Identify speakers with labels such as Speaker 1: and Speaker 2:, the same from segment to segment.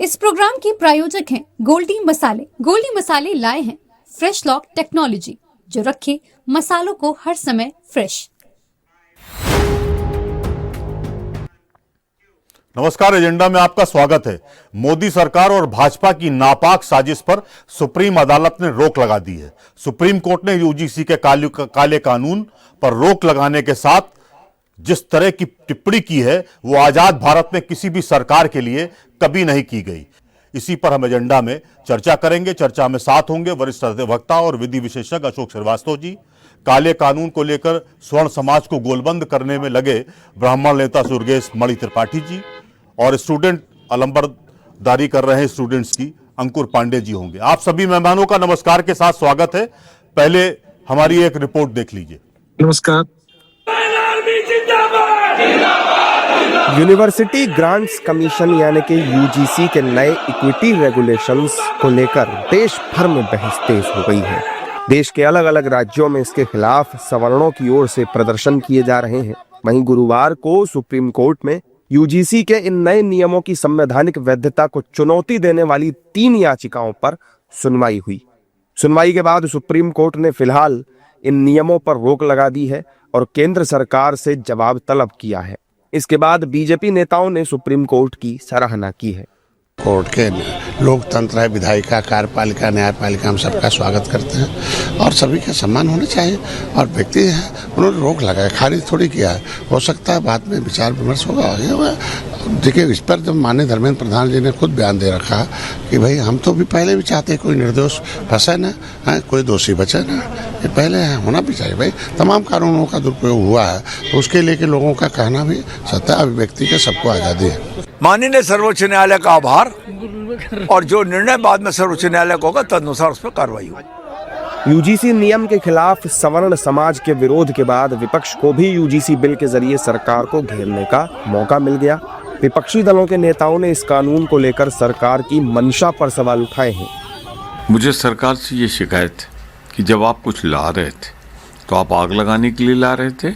Speaker 1: इस प्रोग्राम के प्रायोजक हैं गोल्डी मसाले। गोल्डी मसाले लाए हैं फ्रेश लॉक टेक्नोलॉजी, जो रखे मसालों को हर समय फ्रेश।
Speaker 2: नमस्कार, एजेंडा में आपका स्वागत है। मोदी सरकार और भाजपा की नापाक साजिश पर सुप्रीम अदालत ने रोक लगा दी है। सुप्रीम कोर्ट ने यूजीसी के काले कानून पर रोक लगाने के साथ जिस तरह की टिप्पणी की है वो आजाद भारत में किसी भी सरकार के लिए कभी नहीं की गई। इसी पर हम एजेंडा में चर्चा करेंगे। चर्चा में साथ होंगे वरिष्ठ अधिवक्ता और विधि विशेषज्ञ अशोक श्रीवास्तव जी, काले कानून को लेकर स्वर्ण समाज को गोलबंद करने में लगे ब्राह्मण नेता सुर्गेश मणि त्रिपाठी जी, और स्टूडेंट अलंबरदारी कर रहे स्टूडेंट्स की अंकुर पांडे जी होंगे। आप सभी मेहमानों का नमस्कार के साथ स्वागत है। पहले हमारी एक रिपोर्ट देख लीजिए।
Speaker 3: नमस्कार। यूनिवर्सिटी ग्रांट्स कमीशन यानी कि यूजीसी के नए इक्विटी रेगुलेशंस को लेकर देश भर में बहस तेज हो गई है। देश के अलग अलग राज्यों में इसके खिलाफ सवर्णों की ओर से प्रदर्शन किए जा रहे हैं। वहीं गुरुवार को सुप्रीम कोर्ट में यूजीसी के इन नए नियमों की संवैधानिक वैधता को चुनौती देने वाली 3 याचिकाओं पर सुनवाई हुई। सुनवाई के बाद सुप्रीम कोर्ट ने फिलहाल इन नियमों पर रोक लगा दी है और केंद्र सरकार से जवाब तलब किया है। इसके बाद बीजेपी नेताओं ने सुप्रीम कोर्ट की सराहना की है।
Speaker 4: कोर्ट के लोकतंत्र है, विधायिका, कार्यपालिका, न्यायपालिका, हम सबका स्वागत करते हैं और सभी का सम्मान होना चाहिए। और व्यक्ति है, उन्होंने रोक लगाया, खारिज थोड़ी किया है। हो सकता है बाद में विचार विमर्श होगा। देखिए, इस पर जब माननीय धर्मेंद्र प्रधान जी ने खुद बयान दे रखा कि भाई हम तो भी पहले भी चाहते हैं कोई निर्दोष फंसे ना, कोई दोषी बचे ना, ये पहले होना भी चाहिए। भाई तमाम कानूनों का दुरुपयोग हुआ है तो उसके लेके लोगों का कहना भी सत्य है। अभिव्यक्ति के सबको आज़ादी है।
Speaker 5: माननीय सर्वोच्च न्यायालय का आभार, और जो निर्णय बाद में सर्वोच्च न्यायालय को होगा तदनुसार उस पर कार्रवाई होगी।
Speaker 3: यूजीसी नियम के खिलाफ सवर्ण समाज के विरोध के बाद विपक्ष को भी यूजीसी बिल के जरिए सरकार को घेरने का मौका मिल गया। विपक्षी दलों के नेताओं ने इस कानून को लेकर सरकार की मंशा पर सवाल उठाए हैं।
Speaker 6: मुझे सरकार से ये शिकायत है कि जब आप कुछ ला रहे थे तो आप आग लगाने के लिए ला रहे थे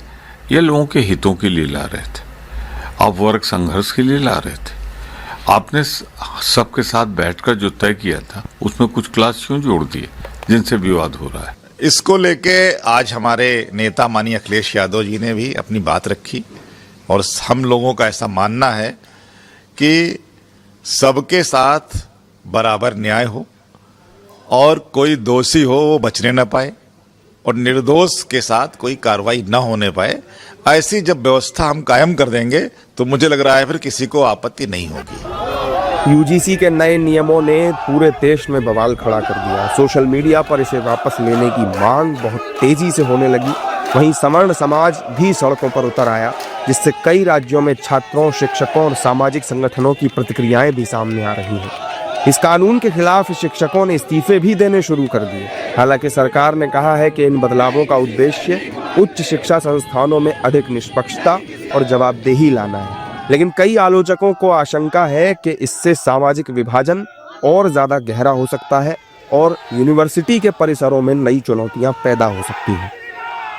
Speaker 6: या लोगों के हितों के लिए ला रहे थे? आप वर्ग संघर्ष के लिए ला रहे थे? आपने सबके साथ बैठकर जो तय किया था उसमें कुछ क्लास क्यों जोड़ दिए जिनसे विवाद हो रहा है?
Speaker 7: इसको लेके आज हमारे नेता माननीय अखिलेश यादव जी ने भी अपनी बात रखी और हम लोगों का ऐसा मानना है कि सबके साथ बराबर न्याय हो और कोई दोषी हो वो बचने न पाए और निर्दोष के साथ कोई कार्रवाई न होने पाए। ऐसी जब व्यवस्था हम कायम कर देंगे तो मुझे लग रहा है फिर किसी को आपत्ति नहीं होगी।
Speaker 3: यूजीसी के नए नियमों ने पूरे देश में बवाल खड़ा कर दिया। सोशल मीडिया पर इसे वापस लेने की मांग बहुत तेजी से होने लगी। वहीं सवर्ण समाज भी सड़कों पर उतर आया, जिससे कई राज्यों में छात्रों, शिक्षकों और सामाजिक संगठनों की प्रतिक्रियाएं भी सामने आ रही हैं। इस कानून के खिलाफ शिक्षकों ने इस्तीफे भी देने शुरू कर दिए। हालांकि सरकार ने कहा है कि इन बदलावों का उद्देश्य उच्च शिक्षा संस्थानों में अधिक निष्पक्षता और जवाबदेही लाना है। लेकिन कई आलोचकों को आशंका है कि इससे सामाजिक विभाजन और ज्यादा गहरा हो सकता है और यूनिवर्सिटी के परिसरों में नई चुनौतियां पैदा हो सकती हैं।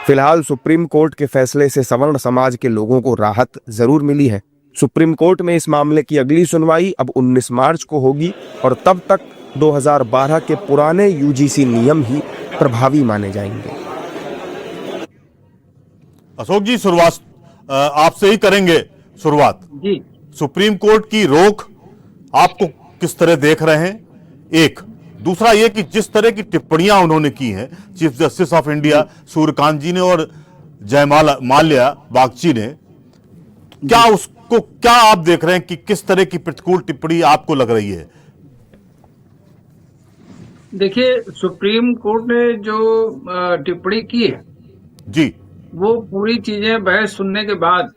Speaker 3: फिलहाल सुप्रीम कोर्ट के फैसले से सवर्ण समाज के लोगों को राहत जरूर मिली है। सुप्रीम कोर्ट में इस मामले की अगली सुनवाई अब 19 मार्च को होगी और तब तक 2012 के पुराने यूजीसी नियम ही प्रभावी माने जाएंगे।
Speaker 2: अशोक जी, शुरुआत आपसे ही करेंगे। शुरुआत
Speaker 8: जी,
Speaker 2: सुप्रीम कोर्ट की रोक आपको किस तरह देख रहे हैं? एक दूसरा ये कि जिस तरह की टिप्पणियां उन्होंने की हैं chief justice of India Suryakant ji ने और माल्या बागची ने, क्या आप देख रहे हैं कि किस तरह की प्रतिकूल टिप्पणी आपको लग रही है?
Speaker 8: देखिए, सुप्रीम कोर्ट ने जो टिप्पणी की है
Speaker 2: जी, वो
Speaker 8: पूरी चीजें बहस सुनने के बाद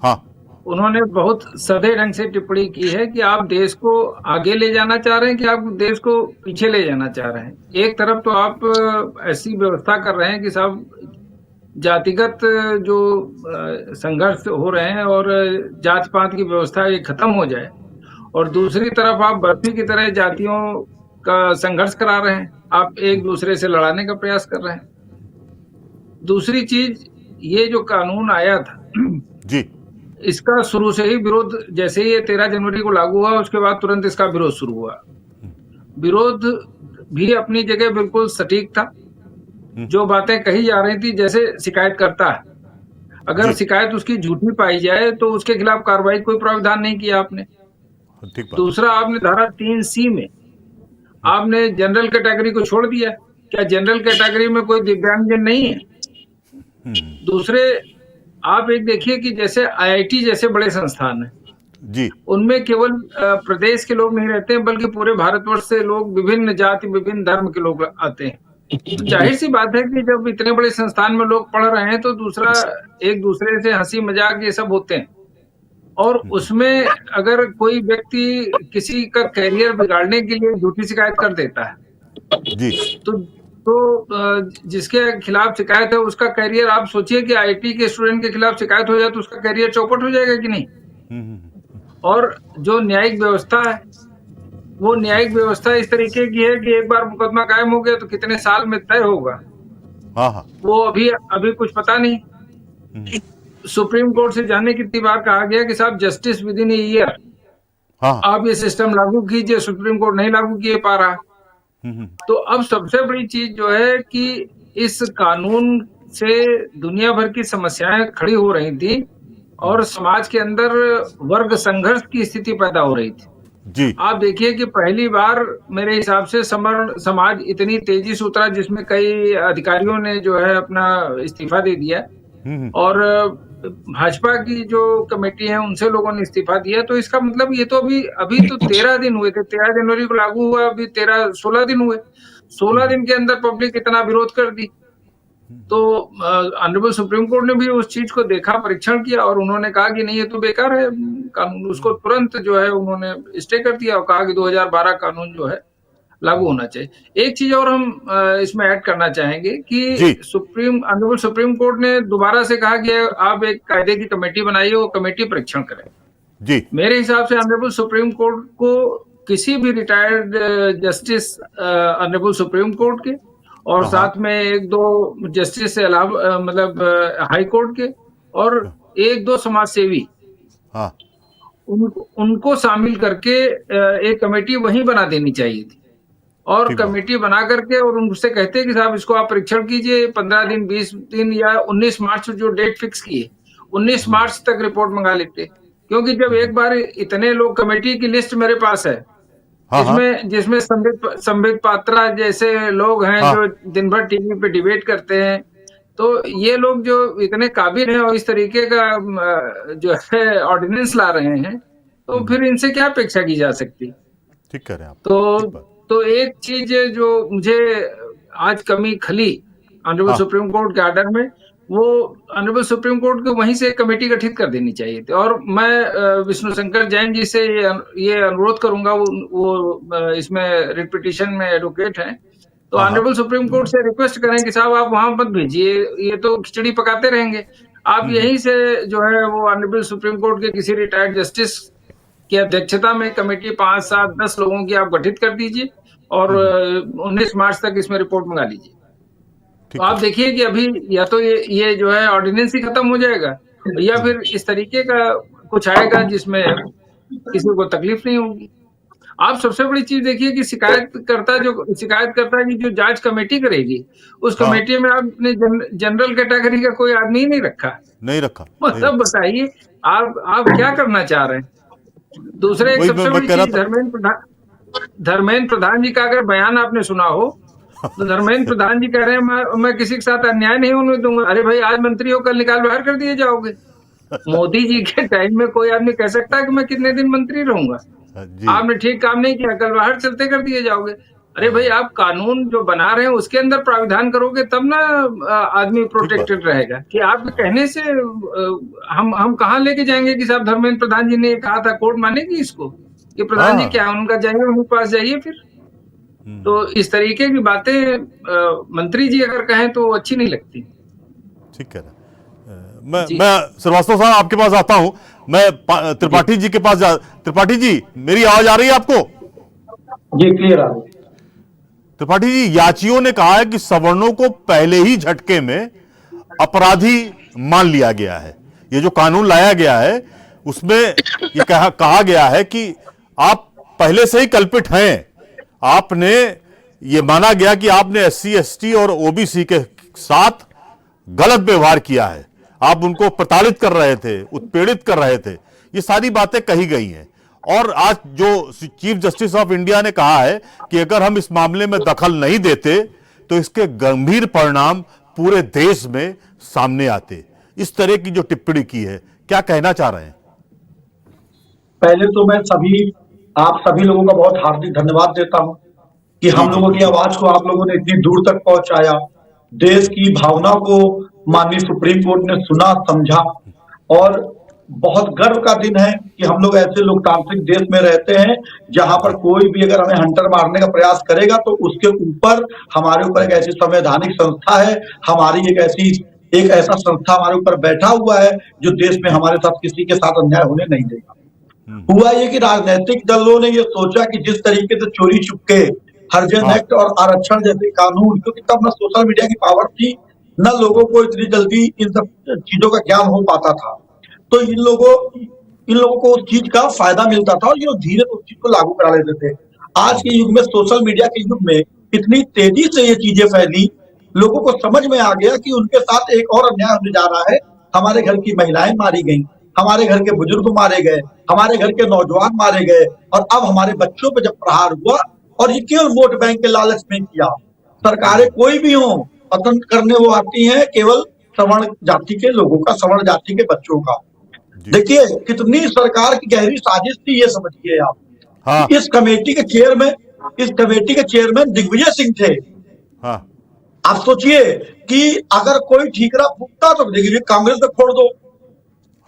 Speaker 2: हाँ,
Speaker 8: उन्होंने बहुत सधे ढंग से टिप्पणी की है कि आप देश को आगे ले जाना चाह रहे हैं कि आप देश को पीछे ले जाना चाह रहे हैं। एक तरफ तो आप ऐसी व्यवस्था कर रहे हैं कि साहब जातिगत जो संघर्ष हो रहे हैं और जात पात की व्यवस्था ये खत्म हो जाए, और दूसरी तरफ आप बर्फी की तरह जातियों का संघर्ष करा रहे हैं, आप एक दूसरे से लड़ाने का प्रयास कर रहे हैं। दूसरी चीज, ये जो कानून आया था
Speaker 2: जी,
Speaker 8: इसका शुरू से ही विरोध, जैसे ही ये 13 जनवरी को लागू हुआ उसके बाद तुरंत इसका विरोध शुरू हुआ। विरोध भी अपनी जगह बिल्कुल सटीक था। जो बातें कही जा रही थी, जैसे शिकायत करता है, अगर शिकायत उसकी झूठी पाई जाए तो उसके खिलाफ कार्रवाई कोई प्रावधान नहीं किया आपने। दूसरा, आपने धारा 3C में आपने जनरल कैटेगरी को छोड़ दिया। क्या जनरल कैटेगरी में कोई दिव्यांगजन नहीं है? दूसरे, आप एक देखिए कि जैसे IIT जैसे बड़े संस्थान है
Speaker 2: जी,
Speaker 8: उनमें केवल प्रदेश के लोग नहीं रहते हैं, बल्कि पूरे भारतवर्ष से लोग, विभिन्न जाति विभिन्न धर्म के लोग आते हैं। तो जाहिर सी बात है कि जब इतने बड़े संस्थान में लोग पढ़ रहे हैं तो दूसरा, एक दूसरे से हंसी मजाक ये सब होते हैं, और उसमें अगर कोई व्यक्ति किसी का कैरियर बिगाड़ने के लिए झूठी शिकायत कर देता है
Speaker 2: जी,
Speaker 8: तो जिसके खिलाफ शिकायत है उसका कैरियर, आप सोचिए कि IIT के स्टूडेंट के खिलाफ शिकायत हो जाए तो उसका कैरियर चौपट हो जाएगा कि नहीं। और जो न्यायिक व्यवस्था है, वो न्यायिक व्यवस्था इस तरीके की है कि एक बार मुकदमा कायम हो गया तो कितने साल में तय होगा,
Speaker 2: हाँ,
Speaker 8: वो अभी कुछ पता नहीं। सुप्रीम कोर्ट से जाने कितनी बार कहा गया कि साहब justice with in a year,
Speaker 2: हाँ,
Speaker 8: आप ये सिस्टम लागू कीजिए, सुप्रीम कोर्ट नहीं लागू किए पा रहा। तो अब सबसे बड़ी चीज जो है कि इस कानून से दुनिया भर की समस्याएं खड़ी हो रही थी और समाज के अंदर वर्ग संघर्ष की स्थिति पैदा हो रही थी।
Speaker 2: जी,
Speaker 8: आप देखिए कि पहली बार मेरे हिसाब से समाज इतनी तेजी से उतरा, जिसमें कई अधिकारियों ने जो है अपना इस्तीफा दे दिया, और भाजपा की जो कमेटी है उनसे लोगों ने इस्तीफा दिया। तो इसका मतलब ये तो अभी तो 13 दिन हुए थे, 13 जनवरी को लागू हुआ, अभी 16 दिन हुए। 16 दिन के अंदर पब्लिक इतना विरोध कर दी। तो ऑनरेबल सुप्रीम कोर्ट ने भी उस चीज को देखा, परीक्षण किया, और उन्होंने कहा कि नहीं, ये तो बेकार है कानून। उसको तुरंत जो है उन्होंने स्टे कर दिया और कहा कि 2012 कानून जो है लागू होना चाहिए। एक चीज और हम इसमें ऐड करना चाहेंगे कि ऑनरेबल सुप्रीम कोर्ट ने दोबारा से कहा कि आप एक कायदे की कमेटी बनाइए, वो कमेटी परीक्षण करे।
Speaker 2: जी,
Speaker 8: मेरे हिसाब से ऑनरेबल सुप्रीम कोर्ट को किसी भी retired justice honourable supreme court के और साथ में 1-2 जस्टिस से अलावा मतलब हाई कोर्ट के और 1-2 समाज सेवी,
Speaker 2: हाँ,
Speaker 8: उनको शामिल करके एक कमेटी वहीं बना देनी चाहिए थी। और कमेटी बना करके और उनसे कहते कि साहब इसको आप परीक्षण कीजिए, 15 दिन 20 दिन या 19 मार्च जो डेट फिक्स की है, 19 मार्च तक रिपोर्ट मंगा लेते। क्योंकि जब एक बार इतने लोग, कमेटी की लिस्ट मेरे पास है, जिसमें संबित पात्रा जैसे लोग हैं जो दिन भर टीवी पे डिबेट करते हैं, तो ये लोग जो इतने काबिल हैं और इस तरीके का जो है ऑर्डिनेंस ला रहे हैं, तो फिर इनसे क्या अपेक्षा की जा सकती।
Speaker 2: ठीक कह रहे हैं आप।
Speaker 8: तो एक चीज जो मुझे आज कमी खली ऑनरेबल सुप्रीम कोर्ट के ऑर्डर में, वो ऑनरेबल सुप्रीम कोर्ट को वहीं से कमेटी गठित कर देनी चाहिए थी। और मैं विष्णु शंकर जैन जी से ये अनुरोध करूंगा, वो इसमें रिट पिटीशन में एडवोकेट हैं, तो ऑनरेबल सुप्रीम कोर्ट से रिक्वेस्ट करें कि साहब आप वहां मत भेजिए, ये तो खिचड़ी पकाते रहेंगे, आप यहीं से जो है वो ऑनरेबल सुप्रीम कोर्ट के किसी रिटायर्ड जस्टिस की अध्यक्षता में कमेटी 5, 7, 10 लोगों की आप गठित कर दीजिए और 19 मार्च तक इसमें रिपोर्ट मंगा लीजिए। तो आप देखिए कि अभी या तो ये जो है ऑर्डिनेंस ही खत्म हो जाएगा, या फिर इस तरीके का कुछ आएगा जिसमें किसी को तकलीफ नहीं होगी। आप सबसे बड़ी चीज देखिए कि शिकायतकर्ता की जो जांच कमेटी करेगी, उस कमेटी में आपने जनरल कैटेगरी का कोई आदमी ही नहीं रखा। मतलब बताइए आप क्या करना चाह रहे हैं। दूसरे एक सबसे बड़ी चीज, धर्मेंद्र प्रधान जी का अगर बयान आपने सुना हो, तो धर्मेंद्र प्रधान जी कह रहे हैं मैं किसी के साथ अन्याय नहीं होने दूंगा। अरे भाई, आज मंत्री हो, कल निकाल बाहर कर दिए जाओगे। मोदी जी के टाइम में कोई आदमी कह सकता है कि मैं कितने दिन मंत्री रहूंगा, आपने ठीक काम नहीं किया, कल बाहर चलते कर दिए जाओगे। अरे भाई, आप कानून जो बना रहे हैं उसके अंदर प्राविधान करोगे तब ना आदमी प्रोटेक्टेड रहेगा। कि आप कहने से हम कहाँ लेके जाएंगे कि साहब धर्मेंद्र प्रधान जी ने कहा था, कोर्ट मानेगी इसको कि प्रधान जी क्या उनका जाइए, उनके पास जाइए फिर। तो इस तरीके की बातें मंत्री जी अगर कहें तो अच्छी नहीं लगती।
Speaker 2: ठीक है, मैं श्रीवास्तव साहब आपके पास आता हूं। मैं त्रिपाठी जी के पास त्रिपाठी जी, मेरी आवाज आ रही है आपको?
Speaker 9: जी, क्लियर आ रही है।
Speaker 2: त्रिपाठी जी, याचियों ने कहा है कि सवर्णों को पहले ही झटके में अपराधी मान लिया गया है। ये जो कानून लाया गया है उसमें ये कहा गया है कि आप पहले से ही कल्पित हैं, आपने ये माना गया कि आपने एससी एसटी और ओबीसी के साथ गलत व्यवहार किया है, आप उनको प्रताड़ित कर रहे थे, उत्पीड़ित कर रहे थे, ये सारी बातें कही गई हैं। और आज जो चीफ जस्टिस ऑफ इंडिया ने कहा है कि अगर हम इस मामले में दखल नहीं देते तो इसके गंभीर परिणाम पूरे देश में सामने आते। इस तरह की जो टिप्पणी की है, क्या कहना चाह रहे हैं?
Speaker 9: पहले तो मैं आप सभी लोगों का बहुत हार्दिक धन्यवाद देता हूं कि हम लोगों की आवाज को आप लोगों ने इतनी दूर तक पहुंचाया। देश की भावना को माननीय सुप्रीम कोर्ट ने सुना, समझा, और बहुत गर्व का दिन है कि हम लोग ऐसे लोकतांत्रिक देश में रहते हैं जहां पर कोई भी अगर हमें हंटर मारने का प्रयास करेगा तो उसके ऊपर हमारे ऊपर एक ऐसी संवैधानिक संस्था है, हमारी एक ऐसा संस्था हमारे ऊपर बैठा हुआ है जो देश में हमारे साथ किसी के साथ अन्याय होने नहीं देगा। हुआ ये कि राजनीतिक दलों ने ये सोचा कि जिस तरीके से चोरी चुपके, हरिजन एक्ट और आरक्षण जैसे कानून, क्योंकि तब न सोशल मीडिया की पावर थी, न लोगों को इतनी जल्दी इन सब चीजों का ज्ञान हो पाता था, तो इन लोगों को उस चीज का फायदा मिलता था और ये लोग धीरे उस चीज को लागू करा लेते थे। आज के युग में, सोशल मीडिया के युग में इतनी तेजी से ये चीजें फैली, लोगों को समझ में आ गया कि उनके साथ एक और अन्याय होने जा रहा है। हमारे घर की महिलाएं मारी गई, हमारे घर के बुजुर्ग मारे गए, हमारे घर के नौजवान मारे गए, और अब हमारे बच्चों पे जब प्रहार हुआ, और ये केवल वोट बैंक के लालच में किया। सरकारें कोई भी हो, पतन करने वो आती हैं केवल सवर्ण जाति के लोगों का, सवर्ण जाति के बच्चों का। देखिए कितनी सरकार की गहरी साजिश थी, ये समझिए आप। हाँ। इस कमेटी के चेयरमैन दिग्विजय सिंह थे। हाँ। आप सोचिए कि अगर कोई ठीकरा फूकता तो देखिए कांग्रेस में फोड़ दो।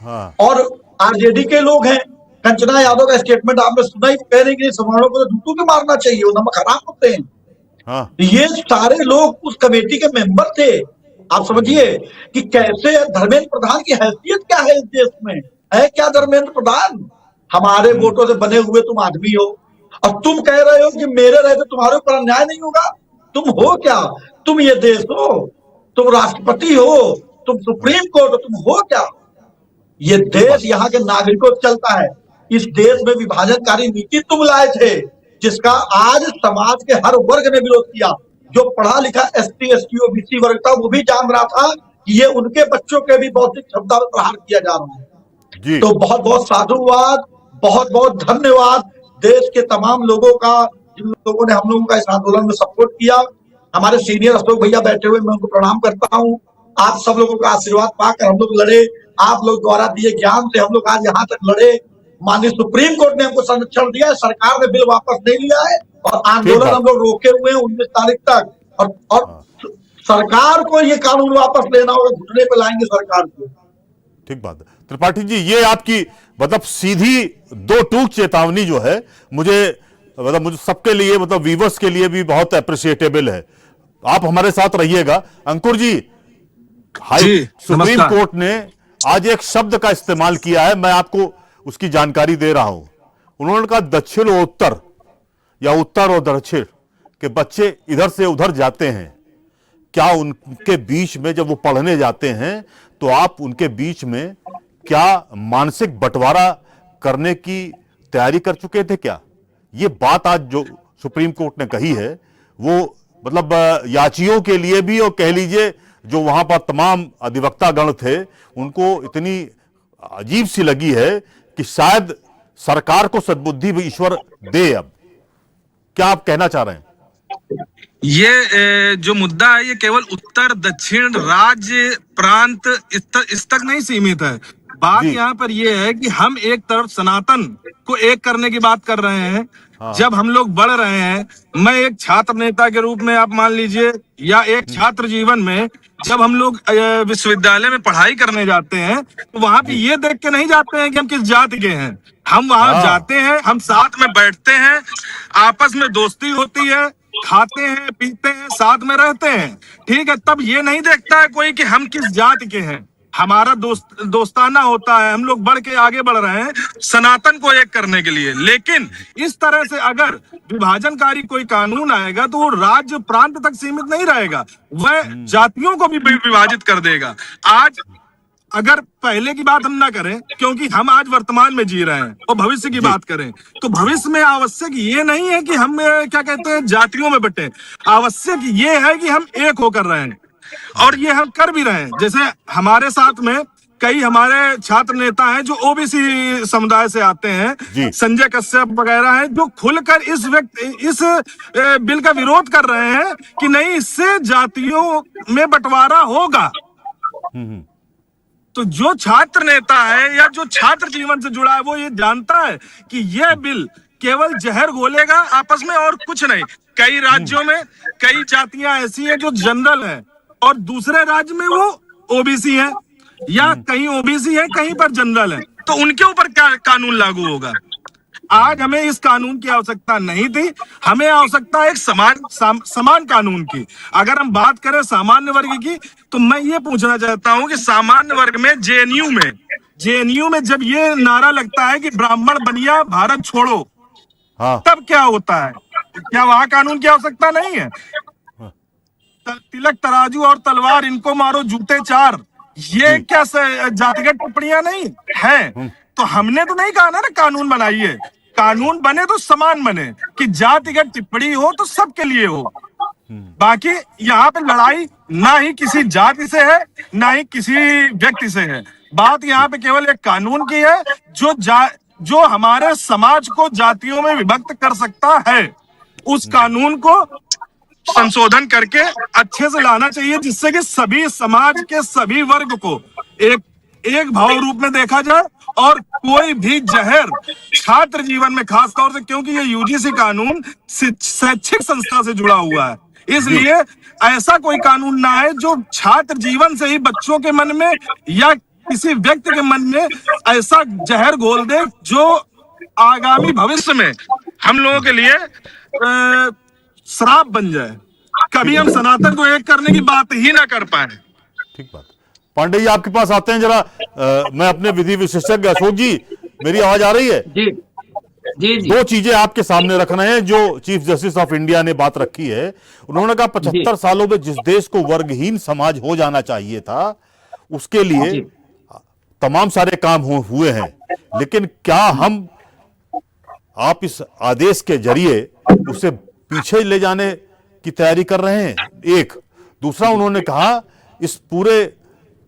Speaker 9: हाँ। और आरजेडी के लोग हैं, कंचना यादव का स्टेटमेंट आपने सुना ही, कह रहे कि सवर्णों को तो जूतों के मारना चाहिए, वो नमक हराम होते हैं। हाँ। ये सारे लोग उस कमेटी के मेंबर थे। आप समझिए कि कैसे धर्मेंद्र प्रधान की हैसियत क्या है इस देश में, है क्या धर्मेंद्र प्रधान? हमारे वोटों से बने हुए तुम आदमी हो और तुम कह रहे हो कि मेरे रहते तुम्हारे ऊपर अन्याय नहीं होगा। तुम हो क्या? तुम ये देश हो, तुम राष्ट्रपति हो, तुम सुप्रीम कोर्ट हो, तुम हो क्या? ये देश यहाँ के नागरिकों से चलता है। इस देश में विभाजनकारी नीति तुम लाए थे, जिसका आज समाज के हर वर्ग ने विरोध किया। जो पढ़ा लिखा एसटी एसटी ओबीसी वर्ग था वो भी जान रहा था कि ये उनके बच्चों के भी बौद्धिक क्षमता पर प्रहार किया जा रहा है। तो बहुत बहुत साधुवाद, बहुत बहुत धन्यवाद देश के तमाम लोगों का, जिन लोगों ने हम लोगों का इस आंदोलन में सपोर्ट किया। हमारे सीनियर अशोक भैया बैठे हुए, मैं उनको प्रणाम करता हूँ। आप सब लोगों का आशीर्वाद पाकर हम लोग लड़े, आप लोग द्वारा दिए ज्ञान से हम लोग आज यहाँ तक लड़े। माननीय सुप्रीम कोर्ट ने हमको संरक्षण दिया है, सरकार ने बिल वापस नहीं लिया है, और आंदोलन हम लोग रोके हुए हैं 19 तारीख तक। और सरकार को ये कानून वापस लेना होगा, घुटने पे लाएंगे सरकार को।
Speaker 2: ठीक बात है त्रिपाठी जी, ये आपकी मतलब सीधी दो टूक चेतावनी जो है, मुझे सबके लिए, मतलब व्यूअर्स के लिए भी बहुत अप्रिशिएटेबल है। आप हमारे साथ रहिएगा। अंकुर जी, सुप्रीम कोर्ट ने आज एक शब्द का इस्तेमाल किया है, मैं आपको उसकी जानकारी दे रहा हूं। उन्होंने कहा दक्षिण और उत्तर, या उत्तर और दक्षिण के बच्चे इधर से उधर जाते हैं, क्या उनके बीच में जब वो पढ़ने जाते हैं तो आप उनके बीच में क्या मानसिक बंटवारा करने की तैयारी कर चुके थे क्या? ये बात आज जो सुप्रीम कोर्ट ने कही है वो मतलब याचियों के लिए भी, और कह लीजिए जो वहां पर तमाम अधिवक्ता गण थे उनको इतनी अजीब सी लगी है कि शायद सरकार को सद्बुद्धि भी ईश्वर दे। अब क्या आप कहना चाह रहे हैं?
Speaker 10: ये जो मुद्दा है ये केवल उत्तर दक्षिण राज्य प्रांत इस तक नहीं सीमित है। बात यहाँ पर ये है कि हम एक तरफ सनातन को एक करने की बात कर रहे हैं। हाँ। जब हम लोग बढ़ रहे हैं, मैं एक छात्र नेता के रूप में आप मान लीजिए, या एक छात्र जीवन में जब हम लोग विश्वविद्यालय में पढ़ाई करने जाते हैं तो वहां पे ये देख के नहीं जाते हैं कि हम किस जाति के हैं। हम वहां जाते हैं, हम साथ में बैठते हैं, आपस में दोस्ती होती है, खाते हैं पीते हैं, साथ में रहते हैं, ठीक है। तब ये नहीं देखता है कोई कि हम किस जाति के हैं। हमारा दोस्ताना होता है, हम लोग बढ़ के आगे बढ़ रहे हैं सनातन को एक करने के लिए। लेकिन इस तरह से अगर विभाजनकारी कोई कानून आएगा तो वो राज्य प्रांत तक सीमित नहीं रहेगा, वह जातियों को भी विभाजित कर देगा। आज अगर पहले की बात हम ना करें, क्योंकि हम आज वर्तमान में जी रहे हैं, और भविष्य की बात करें तो भविष्य में आवश्यक ये नहीं है कि हम क्या कहते हैं जातियों में बटे। आवश्यक ये है कि हम एक होकर रहें, और ये हम कर भी रहे हैं। जैसे हमारे साथ में कई हमारे छात्र नेता हैं जो ओबीसी समुदाय से आते हैं, संजय कश्यप वगैरह हैं, जो खुलकर इस बिल का विरोध कर रहे हैं कि नहीं, इससे जातियों में बंटवारा होगा। तो जो छात्र नेता है या जो छात्र जीवन से जुड़ा है वो ये जानता है कि यह बिल केवल जहर घोलेगा आपस में और कुछ नहीं। कई राज्यों में कई जातियां ऐसी हैं जो जनरल हैं और दूसरे राज्य में वो ओबीसी हैं, या कहीं ओबीसी है कहीं पर जनरल है, तो उनके ऊपर क्या कानून लागू होगा। आज हमें इस कानून की आवश्यकता नहीं थी, हमें आवश्यकता है एक समान कानून की। अगर हम बात करें सामान्य वर्ग की, तो मैं ये पूछना चाहता हूं कि सामान्य वर्ग में जेएनयू में जब ये नारा लगता है कि ब्राह्मण बनिया भारत छोड़ो, तब क्या होता है? क्या वहां कानून की आवश्यकता नहीं है? तिलक तराजू और तलवार इनको मारो जूते चार, ये क्या जातिगत टिप्पणियां नहीं है? तो हमने तो नहीं कहा ना कानून बनाइए, कानून बने तो समान बने, कि जातिगत टिप्पणी हो तो सबके लिए हो। बाकी यहाँ पे लड़ाई ना ही किसी जाति से है ना ही किसी व्यक्ति से है। बात यहाँ पे केवल एक कानून की है जो हमारे समाज को जातियों में विभक्त कर सकता है। उस कानून को संशोधन करके अच्छे से लाना चाहिए, जिससे कि सभी समाज के सभी वर्ग को एक भाव रूप में देखा जाए, और कोई भी जहर छात्र जीवन में खास तौर से, क्योंकि ये यूजीसी कानून शैक्षिक संस्था से जुड़ा हुआ है, इसलिए ऐसा कोई कानून ना है जो छात्र जीवन से ही बच्चों के मन में या किसी व्यक्ति के मन में ऐसा जहर घोल दे जो आगामी भविष्य में हम लोगों के लिए श्राप बन जाए। कभी हम सनातन को एक करने की बात ही ना कर पाए।
Speaker 2: ठीक बात। पांडे जी आपके पास आते हैं जरा। मैं अपने विधि विशेषज्ञ अशोक जी, मेरी आवाज आ रही है?
Speaker 8: जी जी जी।
Speaker 2: दो चीजें आपके सामने रखना है जो चीफ जस्टिस ऑफ इंडिया ने बात रखी है। उन्होंने कहा 75 सालों में जिस देश को वर्गहीन समाज हो जाना चाहिए था, उसके लिए तमाम सारे काम हुए हैं, लेकिन क्या आप इस आदेश के जरिए उसे पीछे ले जाने की तैयारी कर रहे हैं? एक दूसरा, उन्होंने कहा इस पूरे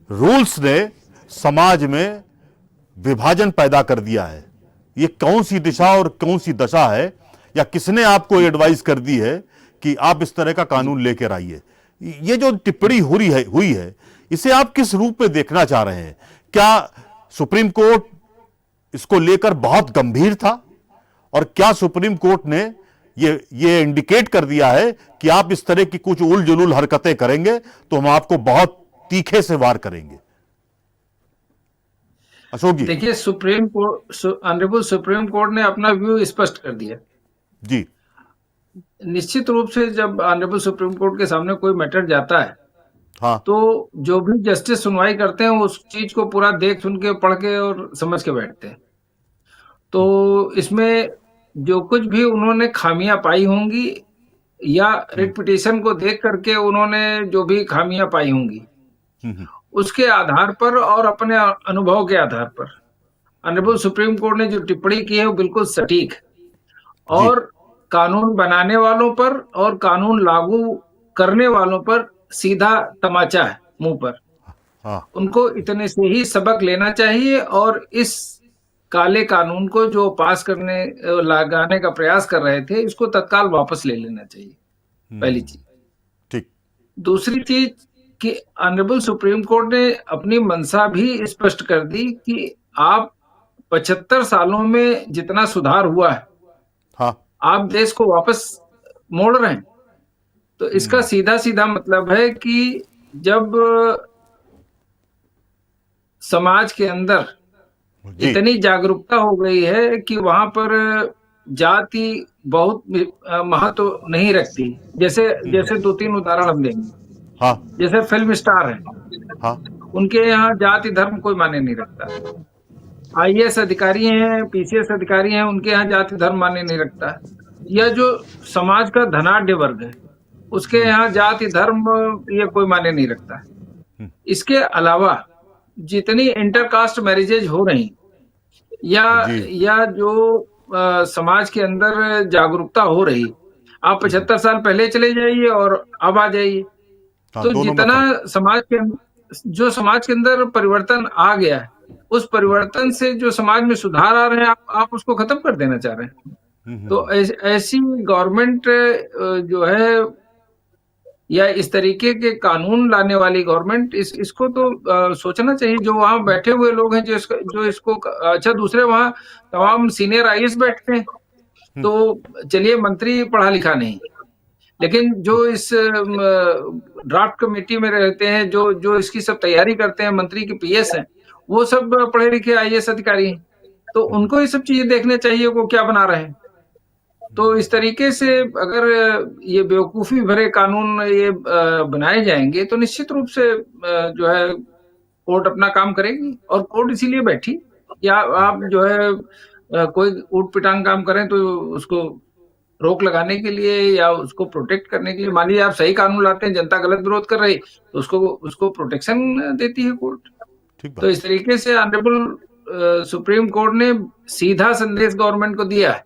Speaker 2: रूल्स ने समाज में विभाजन पैदा कर दिया है। ये कौन सी दिशा और कौन सी दशा है, या किसने आपको एडवाइस कर दी है कि आप इस तरह का कानून लेकर आइए? ये जो टिप्पणी हुई है इसे आप किस रूप में देखना चाह रहे हैं? क्या सुप्रीम कोर्ट इसको लेकर बहुत गंभीर था, और क्या सुप्रीम कोर्ट ने ये इंडिकेट कर दिया है कि आप इस तरह की कुछ उल जुलूल हरकतें करेंगे तो हम आपको बहुत तीखे से वार करेंगे? अशोक जी।
Speaker 8: देखिए, ऑनरेबल सुप्रीम कोर्ट ने अपना व्यू स्पष्ट कर दिया
Speaker 2: जी।
Speaker 8: निश्चित रूप से जब ऑनरेबल सुप्रीम कोर्ट के सामने कोई मैटर जाता है, तो जो भी जस्टिस सुनवाई करते हैं उस चीज को पूरा देख सुन के पढ़ के और समझ के बैठते हैं। तो इसमें जो कुछ भी उन्होंने खामियां पाई होंगी या रिट पिटीशन को देख करके उन्होंने जो भी खामियां पाई होंगी, उसके आधार पर और अपने अनुभव के आधार पर ऑनरेबल सुप्रीम कोर्ट ने जो टिप्पणी की है वो बिल्कुल सटीक, और कानून बनाने वालों पर और कानून लागू करने वालों पर सीधा तमाचा है मुंह पर। उनको इतने से ही सबक लेना चाहिए, और इस काले कानून को जो पास करने लगाने का प्रयास कर रहे थे, इसको तत्काल वापस ले लेना चाहिए, पहली चीज।
Speaker 2: ठीक।
Speaker 8: दूसरी चीज कि ऑनरेबल सुप्रीम कोर्ट ने अपनी मंशा भी स्पष्ट कर दी कि आप 75 सालों में जितना सुधार हुआ है, आप देश को वापस मोड़ रहे हैं। तो इसका सीधा सीधा मतलब है कि जब समाज के अंदर इतनी जागरूकता हो गई है कि वहां पर जाति बहुत महत्व नहीं रखती, जैसे 2-3 उदाहरण हम देंगे। जैसे फिल्म स्टार है, उनके यहाँ जाति धर्म कोई माने नहीं रखता। आईएएस अधिकारी हैं, पीसीएस अधिकारी हैं, उनके यहाँ जाति धर्म माने नहीं रखता। या जो समाज का धनाढ्य वर्ग है, उसके यहाँ जाति धर्म ये कोई माने नहीं रखता। इसके अलावा जितनी इंटरकास्ट मैरिजेज हो रही या जो समाज के अंदर जागरूकता हो रही, आप 75 साल पहले चले जाइए और अब आ जाइए, तो जितना समाज के अंदर परिवर्तन आ गया है, उस परिवर्तन से जो समाज में सुधार आ रहे हैं, आप उसको खत्म कर देना चाह रहे हैं। तो ऐसी गवर्नमेंट जो है, या इस तरीके के कानून लाने वाली गवर्नमेंट, इसको तो सोचना चाहिए। जो वहां बैठे हुए लोग हैं जो इसको अच्छा, दूसरे वहां तमाम सीनियर आईएएस बैठते हैं, तो चलिए मंत्री पढ़ा लिखा नहीं, लेकिन जो इस ड्राफ्ट कमेटी में रहते हैं, जो इसकी सब तैयारी करते हैं, मंत्री के पीएस हैं, वो सब पढ़े लिखे आईएएस अधिकारी हैं, तो उनको ये सब चीजें देखने चाहिए वो क्या बना रहे हैं। तो इस तरीके से अगर ये बेवकूफी भरे कानून ये बनाए जाएंगे, तो निश्चित रूप से जो है कोर्ट अपना काम करेगी, और कोर्ट इसीलिए बैठी कि आप जो है कोई ऊट पिटांग काम करें तो उसको रोक लगाने के लिए या उसको प्रोटेक्ट करने के लिए। मान लीजिए आप सही कानून लाते हैं, जनता गलत विरोध कर रही, तो उसको प्रोटेक्शन देती है कोर्ट। तो इस तरीके से ऑनरेबल सुप्रीम कोर्ट ने सीधा संदेश गवर्नमेंट को दिया है।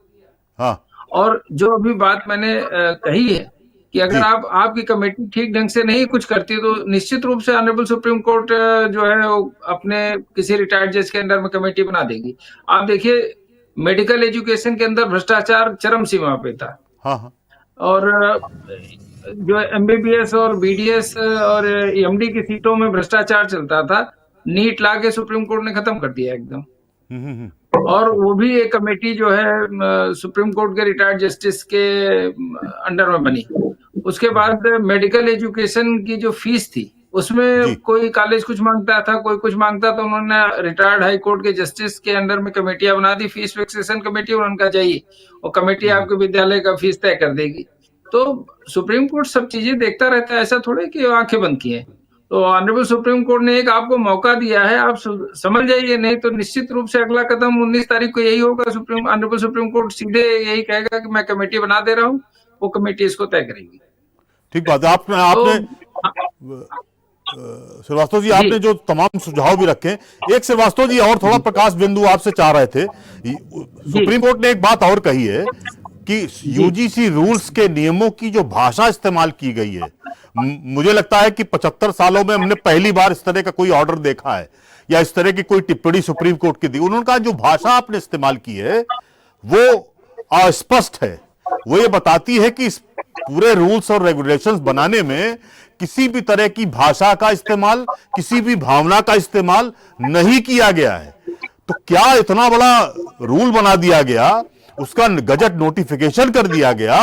Speaker 2: हाँ।
Speaker 8: और जो अभी बात मैंने कही है कि अगर आपकी कमेटी ठीक ढंग से नहीं कुछ करती, तो निश्चित रूप से ऑनरेबल सुप्रीम कोर्ट जो है वो अपने किसी रिटायर्ड जज के अंडर में कमेटी बना देगी। आप देखिए, मेडिकल एजुकेशन के अंदर भ्रष्टाचार चरम सीमा पे था।
Speaker 2: हाँ।
Speaker 8: और जो एमबीबीएस और बीडीएस और एमडी की सीटों में भ्रष्टाचार चलता था, नीट ला के सुप्रीम कोर्ट ने खत्म कर दिया एकदम। और वो भी एक कमेटी जो है सुप्रीम कोर्ट के रिटायर्ड जस्टिस के अंडर में बनी। उसके बाद मेडिकल एजुकेशन की जो फीस थी, उसमें कोई कॉलेज कुछ मांगता था, कोई कुछ मांगता, तो उन्होंने रिटायर्ड हाई कोर्ट के जस्टिस के अंडर में कमेटियां बना दी, फीस फिक्सेशन कमेटी, उन्होंने कहा चाहिए और कमेटी आपके विद्यालय का फीस तय कर देगी। तो सुप्रीम कोर्ट सब चीजें देखता रहता है, ऐसा थोड़े कि आंखें बंद की है। तो ऑनरेबल सुप्रीम कोर्ट ने एक आपको मौका दिया है, आप समझ जाइए, नहीं तो निश्चित रूप से अगला कदम 19 तारीख को यही होगा। ऑनरेबल सुप्रीम कोर्ट सीधे यही कहेगा कि मैं कमेटी बना दे रहा हूँ, वो कमेटी इसको तय करेगी।
Speaker 2: ठीक बात है। आपने श्रीवास्तव जी, आपने जो तमाम सुझाव भी रखे, एक श्रीवास्तव जी और थोड़ा प्रकाश बिंदु आपसे चाह रहे थे। सुप्रीम कोर्ट ने एक बात और कही है कि यूजीसी रूल्स के नियमों की जो भाषा इस्तेमाल की गई है, मुझे लगता है कि 75 सालों में हमने पहली बार इस तरह का कोई ऑर्डर देखा है या इस तरह की कोई टिप्पणी सुप्रीम कोर्ट की दी। उन्होंने कहा जो भाषा आपने इस्तेमाल की है वो अस्पष्ट है, वो ये बताती है कि इस पूरे रूल्स और रेगुलेशंस बनाने में किसी भी तरह की भाषा का इस्तेमाल, किसी भी भावना का इस्तेमाल नहीं किया गया है। तो क्या इतना बड़ा रूल बना दिया गया, उसका गजट नोटिफिकेशन कर दिया गया,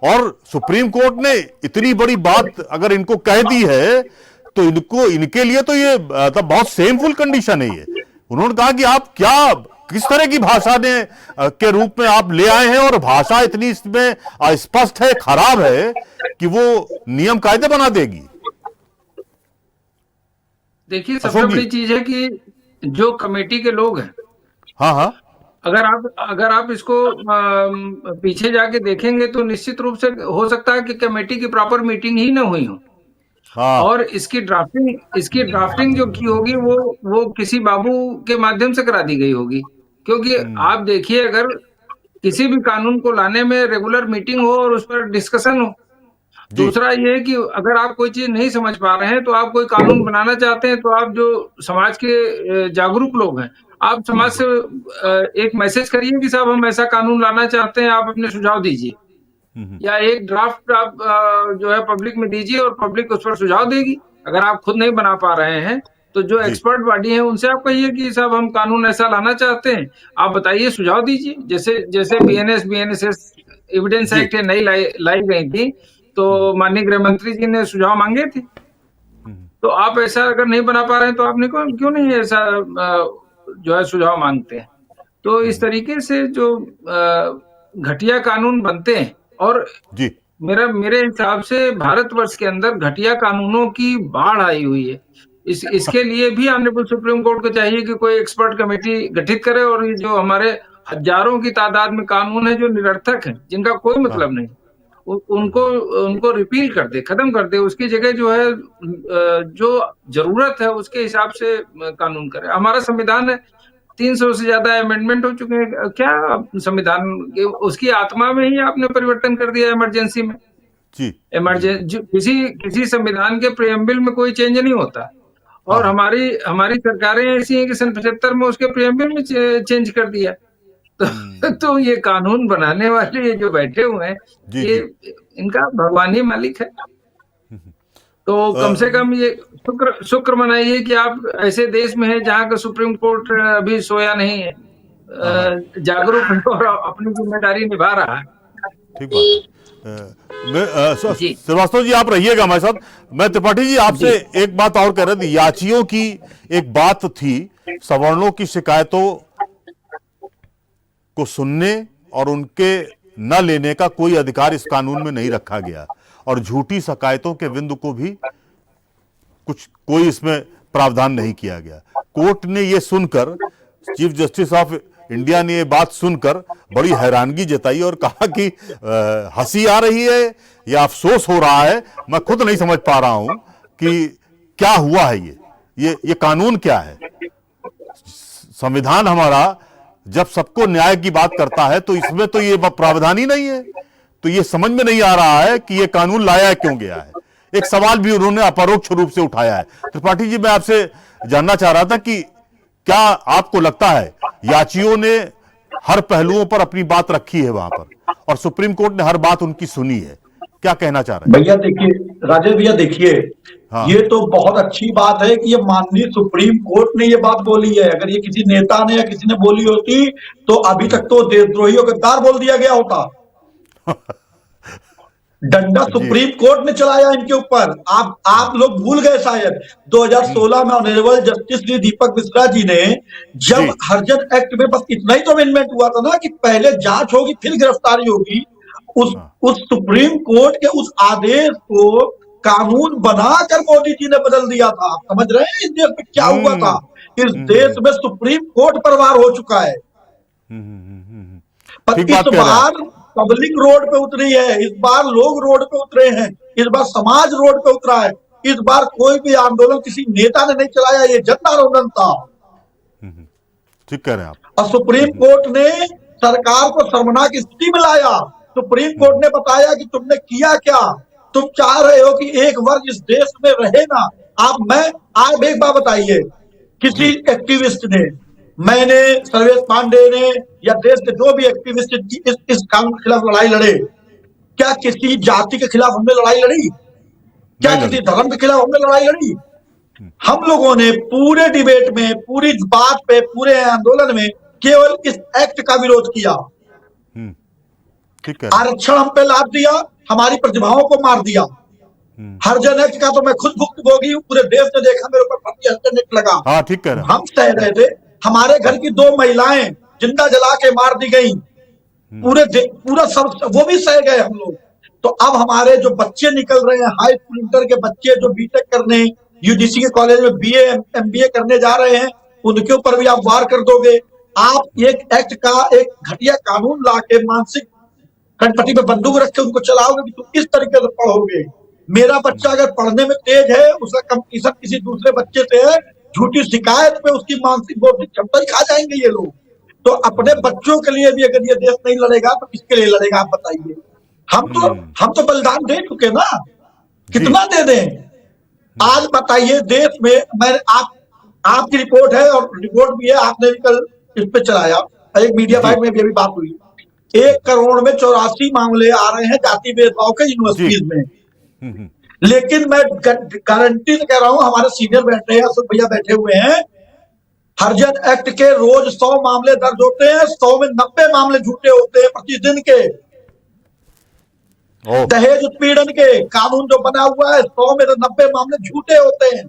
Speaker 2: और सुप्रीम कोर्ट ने इतनी बड़ी बात अगर इनको कह दी है, तो इनके लिए तो ये बहुत शेमफुल कंडीशन है ये। उन्होंने कहा कि आप क्या किस तरह की भाषा के रूप में आप ले आए हैं, और भाषा इतनी इसमें अस्पष्ट है, खराब है कि वो नियम कायदे बना देगी।
Speaker 8: देखिए, सबसे बड़ी चीज है कि जो कमेटी के लोग हैं,
Speaker 2: हाँ,
Speaker 8: अगर आप इसको पीछे जाके देखेंगे, तो निश्चित रूप से हो सकता है कि कमेटी की प्रॉपर मीटिंग ही ना हुई हो।
Speaker 2: हाँ।
Speaker 8: और इसकी ड्राफ्टिंग जो की होगी वो किसी बाबू के माध्यम से करा दी गई होगी। क्योंकि आप देखिए, अगर किसी भी कानून को लाने में रेगुलर मीटिंग हो और उस पर डिस्कशन हो। दूसरा ये है कि अगर आप कोई चीज नहीं समझ पा रहे हैं, तो आप कोई कानून बनाना चाहते हैं, तो आप जो समाज के जागरूक लोग हैं, आप समाज से एक मैसेज करिए कि साहब हम ऐसा कानून लाना चाहते हैं, आप अपने सुझाव दीजिए, या एक ड्राफ्ट आप जो है पब्लिक में दीजिए और पब्लिक उस पर सुझाव देगी। अगर आप खुद नहीं बना पा रहे हैं, तो जो एक्सपर्ट बॉडी है उनसे आप कहिए कि साहब हम कानून ऐसा लाना चाहते हैं, आप बताइए, सुझाव दीजिए। जैसे बीएनएस एविडेंस एक्ट नई लाई गई थी, तो माननीय गृह मंत्री जी ने सुझाव मांगे थे। तो आप ऐसा अगर नहीं बना पा रहे हैं, तो आपने क्यों नहीं ऐसा जो है सुझाव मांगते हैं। तो इस तरीके से जो घटिया कानून बनते हैं, और मेरे हिसाब से भारतवर्ष के अंदर घटिया कानूनों की बाढ़ आई हुई है। इसके लिए भी ऑनरेबल सुप्रीम कोर्ट को चाहिए कि कोई एक्सपर्ट कमेटी गठित करे, और ये जो हमारे हजारों की तादाद में कानून है जो निरर्थक हैं, जिनका कोई मतलब नहीं, उनको उनको रिपील कर दे, खत्म कर दे, उसकी जगह जो है जो जरूरत है उसके हिसाब से कानून करे। हमारा संविधान है, 300 से ज्यादा अमेंडमेंट हो चुके हैं, क्या संविधान उसकी आत्मा में ही आपने परिवर्तन कर दिया इमरजेंसी में। इमरजेंसी किसी संविधान के प्रियम्बल में कोई चेंज नहीं होता, और हमारी सरकारें ऐसी हैं कि सन 75 में उसके प्रियम्बल में चेंज कर दिया। तो ये कानून बनाने वाले ये जो बैठे हुए हैं, ये इनका भगवान ही मालिक है। तो कम से कम ये शुक्र मनाइए कि आप ऐसे देश में हैं जहाँ का सुप्रीम कोर्ट अभी सोया नहीं है, जागरूक है और अपनी जिम्मेदारी निभा रहा है।
Speaker 2: ठीक बात। श्रीवास्तव जी आप रहिएगा हमारे साथ। मैं त्रिपाठी जी आपसे एक बात और कह रहा था, याचियों की एक बात थी, सवर्णों की शिकायतों को सुनने और उनके न लेने का कोई अधिकार इस कानून में नहीं रखा गया, और झूठी शिकायतों के बिंदु को भी कोई इसमें प्रावधान नहीं किया गया। कोर्ट ने यह सुनकर, चीफ जस्टिस ऑफ इंडिया ने यह बात सुनकर बड़ी हैरानगी जताई और कहा कि हंसी आ रही है या अफसोस हो रहा है, मैं खुद नहीं समझ पा रहा हूं कि क्या हुआ है। ये कानून क्या है। संविधान हमारा जब सबको न्याय की बात करता है तो इसमें तो ये प्रावधान ही नहीं है, तो ये समझ में नहीं आ रहा है कि ये कानून लाया क्यों गया है। एक सवाल भी उन्होंने अपरोक्ष रूप से उठाया है। त्रिपाठी जी, मैं आपसे जानना चाह रहा था कि क्या आपको लगता है याचियों ने हर पहलुओं पर अपनी बात रखी है वहां पर, और सुप्रीम कोर्ट ने हर बात उनकी सुनी है? क्या कहना चाह रहे हैं?
Speaker 9: भैया देखिए, राजेश भैया देखिए, ये तो बहुत अच्छी बात है कि ये माननीय सुप्रीम कोर्ट ने ये बात बोली है। अगर ये किसी नेता ने या किसी ने बोली होती तो अभी तक तो देशद्रोही और गद्दार बोल दिया गया होता। डंडा सुप्रीम कोर्ट ने चलाया इनके ऊपर। आप लोग भूल गए शायद 2016 में ऑनरेबल जस्टिस श्री दीपक मिश्रा जी ने जब हरजन एक्ट में बस इतना ही तो अमेंडमेंट हुआ था ना कि पहले जांच होगी फिर गिरफ्तारी होगी, उस सुप्रीम कोर्ट के उस आदेश को कानून बनाकर मोदी जी ने बदल दिया था। आप समझ रहे हैं इस देश में क्या हुआ था? इस देश में सुप्रीम कोर्ट पर वार हो चुका है। पर इस बार पब्लिक रोड पे उतरी है, इस बार लोग रोड पे उतरे हैं, इस बार समाज रोड पे उतरा है। इस बार कोई भी आंदोलन किसी नेता ने नहीं चलाया, ये जन आंदोलन था।
Speaker 2: ठीक कह रहे हैं आप।
Speaker 9: और सुप्रीम कोर्ट ने सरकार को शर्मनाक स्थिति में लाया। सुप्रीम कोर्ट ने बताया कि तुमने किया क्या, तुम चाह रहे हो कि एक वर्ग इस देश में रहे ना। आप एक बात बताइए, किसी एक्टिविस्ट ने, मैंने, सर्वेश पांडे ने, या देश के जो भी एक्टिविस्ट इस कानून के खिलाफ लड़ाई लड़े, क्या किसी जाति के खिलाफ हमने लड़ाई लड़ी? क्या किसी धर्म के खिलाफ हमने लड़ाई लड़ी? हम लोगों ने पूरे डिबेट में, पूरी बात पे, पूरे आंदोलन में केवल इस एक्ट का विरोध किया। आरक्षण हम पे लाद दिया, हमारी प्रतिभाओं को मार दिया। हरजन एक्ट का तो मैं खुद भुक्तभोगी हूँ, पूरे देश ने देखा मेरे ऊपर हरजन एक्ट लगा।
Speaker 2: हाँ, ठीक कह रहे हैं।
Speaker 9: हम सह रहे थे, हमारे घर की 2 महिलाएं जिंदा जला के मार दी गई, पूरा सब वो भी सह गए हम लोग। तो अब हमारे जो बच्चे निकल रहे हैं, हाई स्कूल इंटर के बच्चे जो बीटेक करने, यूजीसी के कॉलेज में बीए एमबीए करने जा रहे हैं, उनके ऊपर भी आप वार कर दोगे। आप एक एक्ट का एक घटिया कानून ला के मानसिक कनपट्टी पे बंदूक रख के उनको चलाओगे कि तुम इस तरीके से पढ़ोगे। मेरा बच्चा अगर पढ़ने में तेज है, उसका कंपटीशन किसी दूसरे बच्चे से है, झूठी शिकायत पे उसकी मानसिक बौद्धिक क्षमता ही खा जाएंगे ये लोग। तो अपने बच्चों के लिए भी अगर ये देश नहीं लड़ेगा तो किसके लिए लड़ेगा? आप बताइए। हम तो बलिदान दे चुके ना, कितना दे दें? आज बताइए देश में, मैं आपकी रिपोर्ट है और रिपोर्ट भी है, आपने भी कल इस पे चलाया, एक मीडिया भाई में भी अभी बात हुई, 1 करोड़ में 84 मामले आ रहे हैं जाति भेदभाव के यूनिवर्सिटीज में। लेकिन मैं गारंटी से कह रहा हूं, हमारे सीनियर बैठे हैं, अशोक भैया बैठे हुए हैं, हरजन एक्ट के रोज 100 मामले दर्ज होते हैं, 100 में 90 मामले झूठे होते हैं प्रतिदिन के। दहेज उत्पीड़न के कानून जो बना हुआ है, 100 में 90 मामले झूठे होते हैं।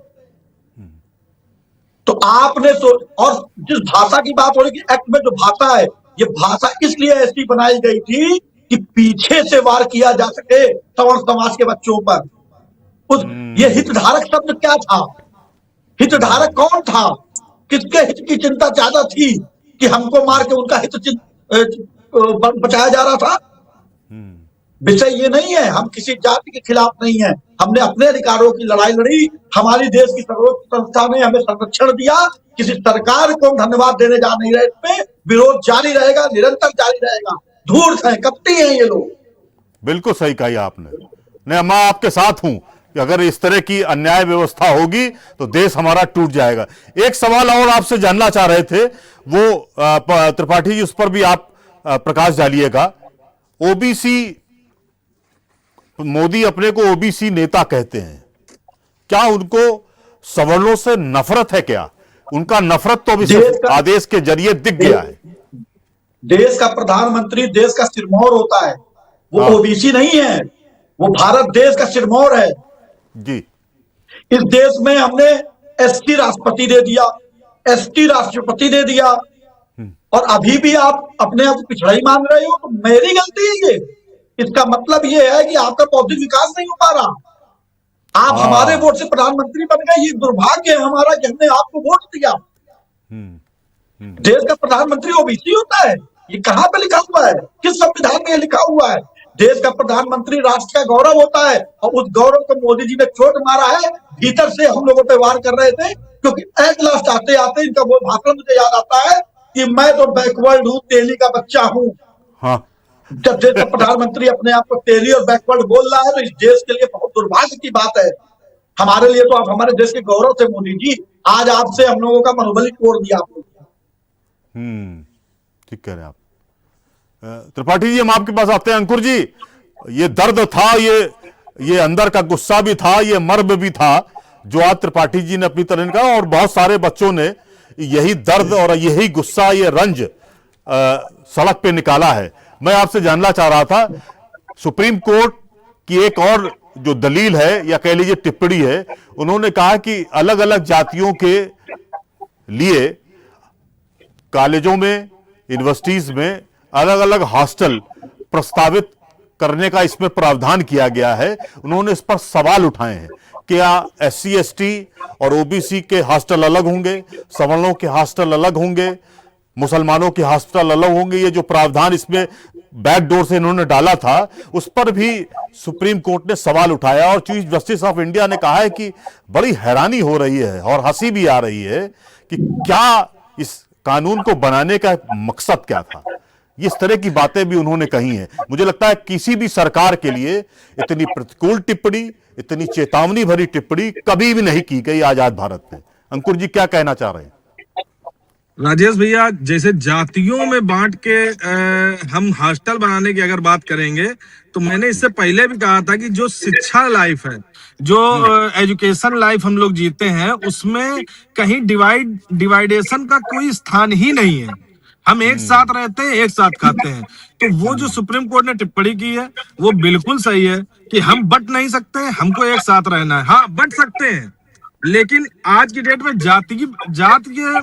Speaker 9: तो आपने और जिस भाषा की बात हो रही है एक्ट में, जो भाषा है, ये भाषा इसलिए ऐसी बनाई गई थी कि पीछे से वार किया जा सके सवर्ण समाज के बच्चों पर। ये हितधारक शब्द क्या था? हितधारक कौन था? किसके हित की चिंता ज्यादा थी कि हमको मार के उनका हित बचाया जा रहा था? विषय ये नहीं है, हम किसी जाति के खिलाफ नहीं है, हमने अपने अधिकारों की लड़ाई लड़ी, हमारी देश की सर्वोच्च संस्था ने हमें संरक्षण दिया, किसी सरकार को हम धन्यवाद देने जा नहीं रहे, इसमें विरोध जारी रहेगा, निरंतर जारी रहेगा। धूर्त है, कपटी हैं ये लोग।
Speaker 2: बिल्कुल सही कहा आपने। नहीं, मैं आपके साथ हूं कि अगर इस तरह की अन्याय व्यवस्था होगी तो देश हमारा टूट जाएगा। एक सवाल और आपसे जानना चाह रहे थे, वो त्रिपाठी जी, उस पर भी आप प्रकाश डालिएगा। ओबीसी, मोदी अपने को ओबीसी नेता कहते हैं, क्या उनको सवर्णों से नफरत है? क्या उनका नफरत तो अभी सिर्फ आदेश के जरिए दिख गया है।
Speaker 9: देश का प्रधानमंत्री देश का सिरमौर होता है, वो ओबीसी नहीं है, वो भारत देश का सिरमौर है
Speaker 2: जी।
Speaker 9: इस देश में हमने एसटी राष्ट्रपति दे दिया, एसटी राष्ट्रपति दे दिया, और अभी भी आप अपने आप पिछड़ा ही मान रहे हो, तो मेरी गलती है ये। इसका मतलब ये है कि आपका बौद्धिक विकास नहीं हो पा रहा। आप हमारे वोट से प्रधानमंत्री बन गए, ये दुर्भाग्य है हमारा कि हमने आपको वोट दिया। देश का प्रधानमंत्री ओबीसी होता है, ये कहां पे लिखा हुआ है? किस संविधान में लिखा हुआ है? देश का प्रधानमंत्री राष्ट्र का गौरव होता है, और उस गौरव को मोदी जी ने चोट मारा है। भीतर से हम लोगों पे वार कर रहे थे, क्योंकि एट लास्ट आते आते इनका वो भाषण मुझे याद आता है कि मैं तो बैकवर्ड हूं, तेली का बच्चा हूं।
Speaker 2: हाँ।
Speaker 9: जब देश का प्रधानमंत्री अपने आप को तेली और बैकवर्ड बोल रहा है, तो इस देश के लिए बहुत दुर्भाग्य की बात है। हमारे लिए तो आप हमारे देश के गौरव थे मोदी जी, आज आपसे हम लोगों का मनोबल ही तोड़ दिया आपने।
Speaker 2: ठीक कह रहे हैं आप। त्रिपाठी जी, हम आपके पास आते हैं। अंकुर जी, ये दर्द था, ये अंदर का गुस्सा भी था, ये मर्म भी था जो आज त्रिपाठी जी ने अपनी तरह कहा, और बहुत सारे बच्चों ने यही दर्द और यही गुस्सा, ये रंज सड़क पे निकाला है। मैं आपसे जानना चाह रहा था, सुप्रीम कोर्ट की एक और जो दलील है या कह लीजिए टिप्पणी है, उन्होंने कहा कि अलग अलग जातियों के लिए कॉलेजों में, यूनिवर्सिटीज में अलग अलग हॉस्टल प्रस्तावित करने का इसमें प्रावधान किया गया है। उन्होंने इस पर सवाल उठाए हैं, क्या एससी एसटी और ओबीसी के हॉस्टल अलग होंगे, सवर्णों के हॉस्टल अलग होंगे, मुसलमानों के हॉस्टल अलग होंगे? ये जो प्रावधान इसमें बैकडोर से इन्होंने डाला था, उस पर भी सुप्रीम कोर्ट ने सवाल उठाया, और चीफ जस्टिस ऑफ इंडिया ने कहा है कि बड़ी हैरानी हो रही है और हंसी भी आ रही है कि क्या इस कानून को बनाने का मकसद क्या था। इस तरह की बातें भी उन्होंने कही हैं। मुझे लगता है किसी भी सरकार के लिए इतनी प्रतिकूल टिप्पणी, इतनी चेतावनी भरी टिप्पणी कभी भी नहीं की गई आजाद भारत में। अंकुर जी, क्या कहना चाह रहे हैं?
Speaker 10: राजेश भैया, जैसे जातियों में बांट के हम हॉस्टल बनाने की अगर बात करेंगे, तो मैंने इससे पहले भी कहा था कि जो शिक्षा लाइफ है, जो एजुकेशन लाइफ हम लोग जीते हैं, उसमें कहीं डिवाइडेशन का कोई स्थान ही नहीं है। हम एक साथ रहते हैं, एक साथ खाते हैं। तो वो जो सुप्रीम कोर्ट ने टिप्पणी की है, वो बिल्कुल सही है कि हम बट नहीं सकते, हमको एक साथ रहना है। हाँ, बट सकते हैं, लेकिन आज की डेट में जाति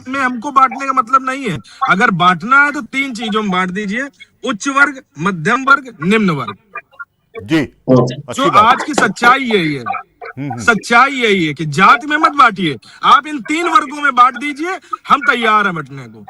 Speaker 10: में हमको बांटने का मतलब नहीं है। अगर बांटना है तो 3 चीजों में बांट दीजिए: उच्च वर्ग, मध्यम वर्ग, निम्न वर्ग
Speaker 2: जी।
Speaker 10: जो आज की सच्चाई यही है। सच्चाई यही है कि जाति में मत बांटिए, आप इन 3 वर्गों में बांट दीजिए, हम तैयार हैं बंटने को।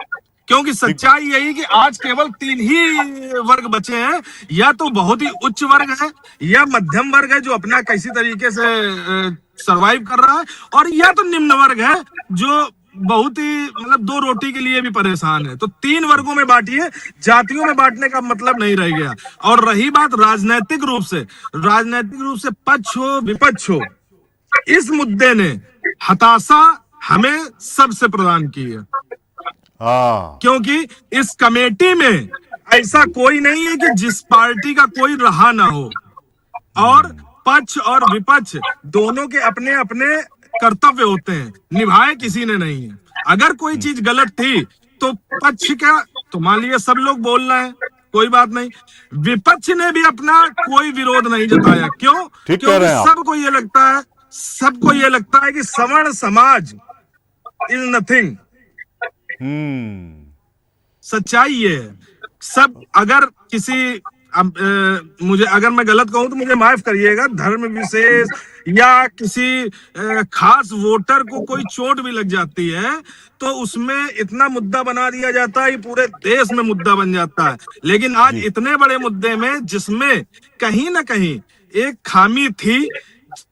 Speaker 10: क्योंकि सच्चाई यही कि आज केवल 3 ही वर्ग बचे हैं, या तो बहुत ही उच्च वर्ग है, या मध्यम वर्ग है जो अपना किसी तरीके से सरवाइव कर रहा है, और या तो निम्न वर्ग है जो बहुत ही मतलब 2 रोटी के लिए भी परेशान है। तो 3 वर्गों में बांटिए, जातियों में बांटने का मतलब नहीं रह गया। और रही बात राजनीतिक रूप से पक्ष हो विपक्ष हो, इस मुद्दे ने हताशा हमें सबसे प्रदान की है। क्योंकि इस कमेटी में ऐसा कोई नहीं है कि जिस पार्टी का कोई रहा ना हो, और पक्ष और विपक्ष दोनों के अपने अपने कर्तव्य होते हैं, निभाए किसी ने नहीं है। अगर कोई चीज गलत थी तो पक्ष का तो मान लीजिए सब लोग बोल रहे हैं, कोई बात नहीं, विपक्ष ने भी अपना कोई विरोध नहीं जताया। क्यों? क्योंकि सबको ये लगता है कि सवर्ण समाज इज नथिंग। सच्चाई ये है, सब अगर किसी मुझे अगर मैं गलत कहूं तो मुझे माफ करिएगा, धर्म विशेष या किसी खास वोटर को कोई चोट भी लग जाती है तो उसमें इतना मुद्दा बना दिया जाता है, पूरे देश में मुद्दा बन जाता है। लेकिन आज इतने बड़े मुद्दे में जिसमें कहीं ना कहीं एक खामी थी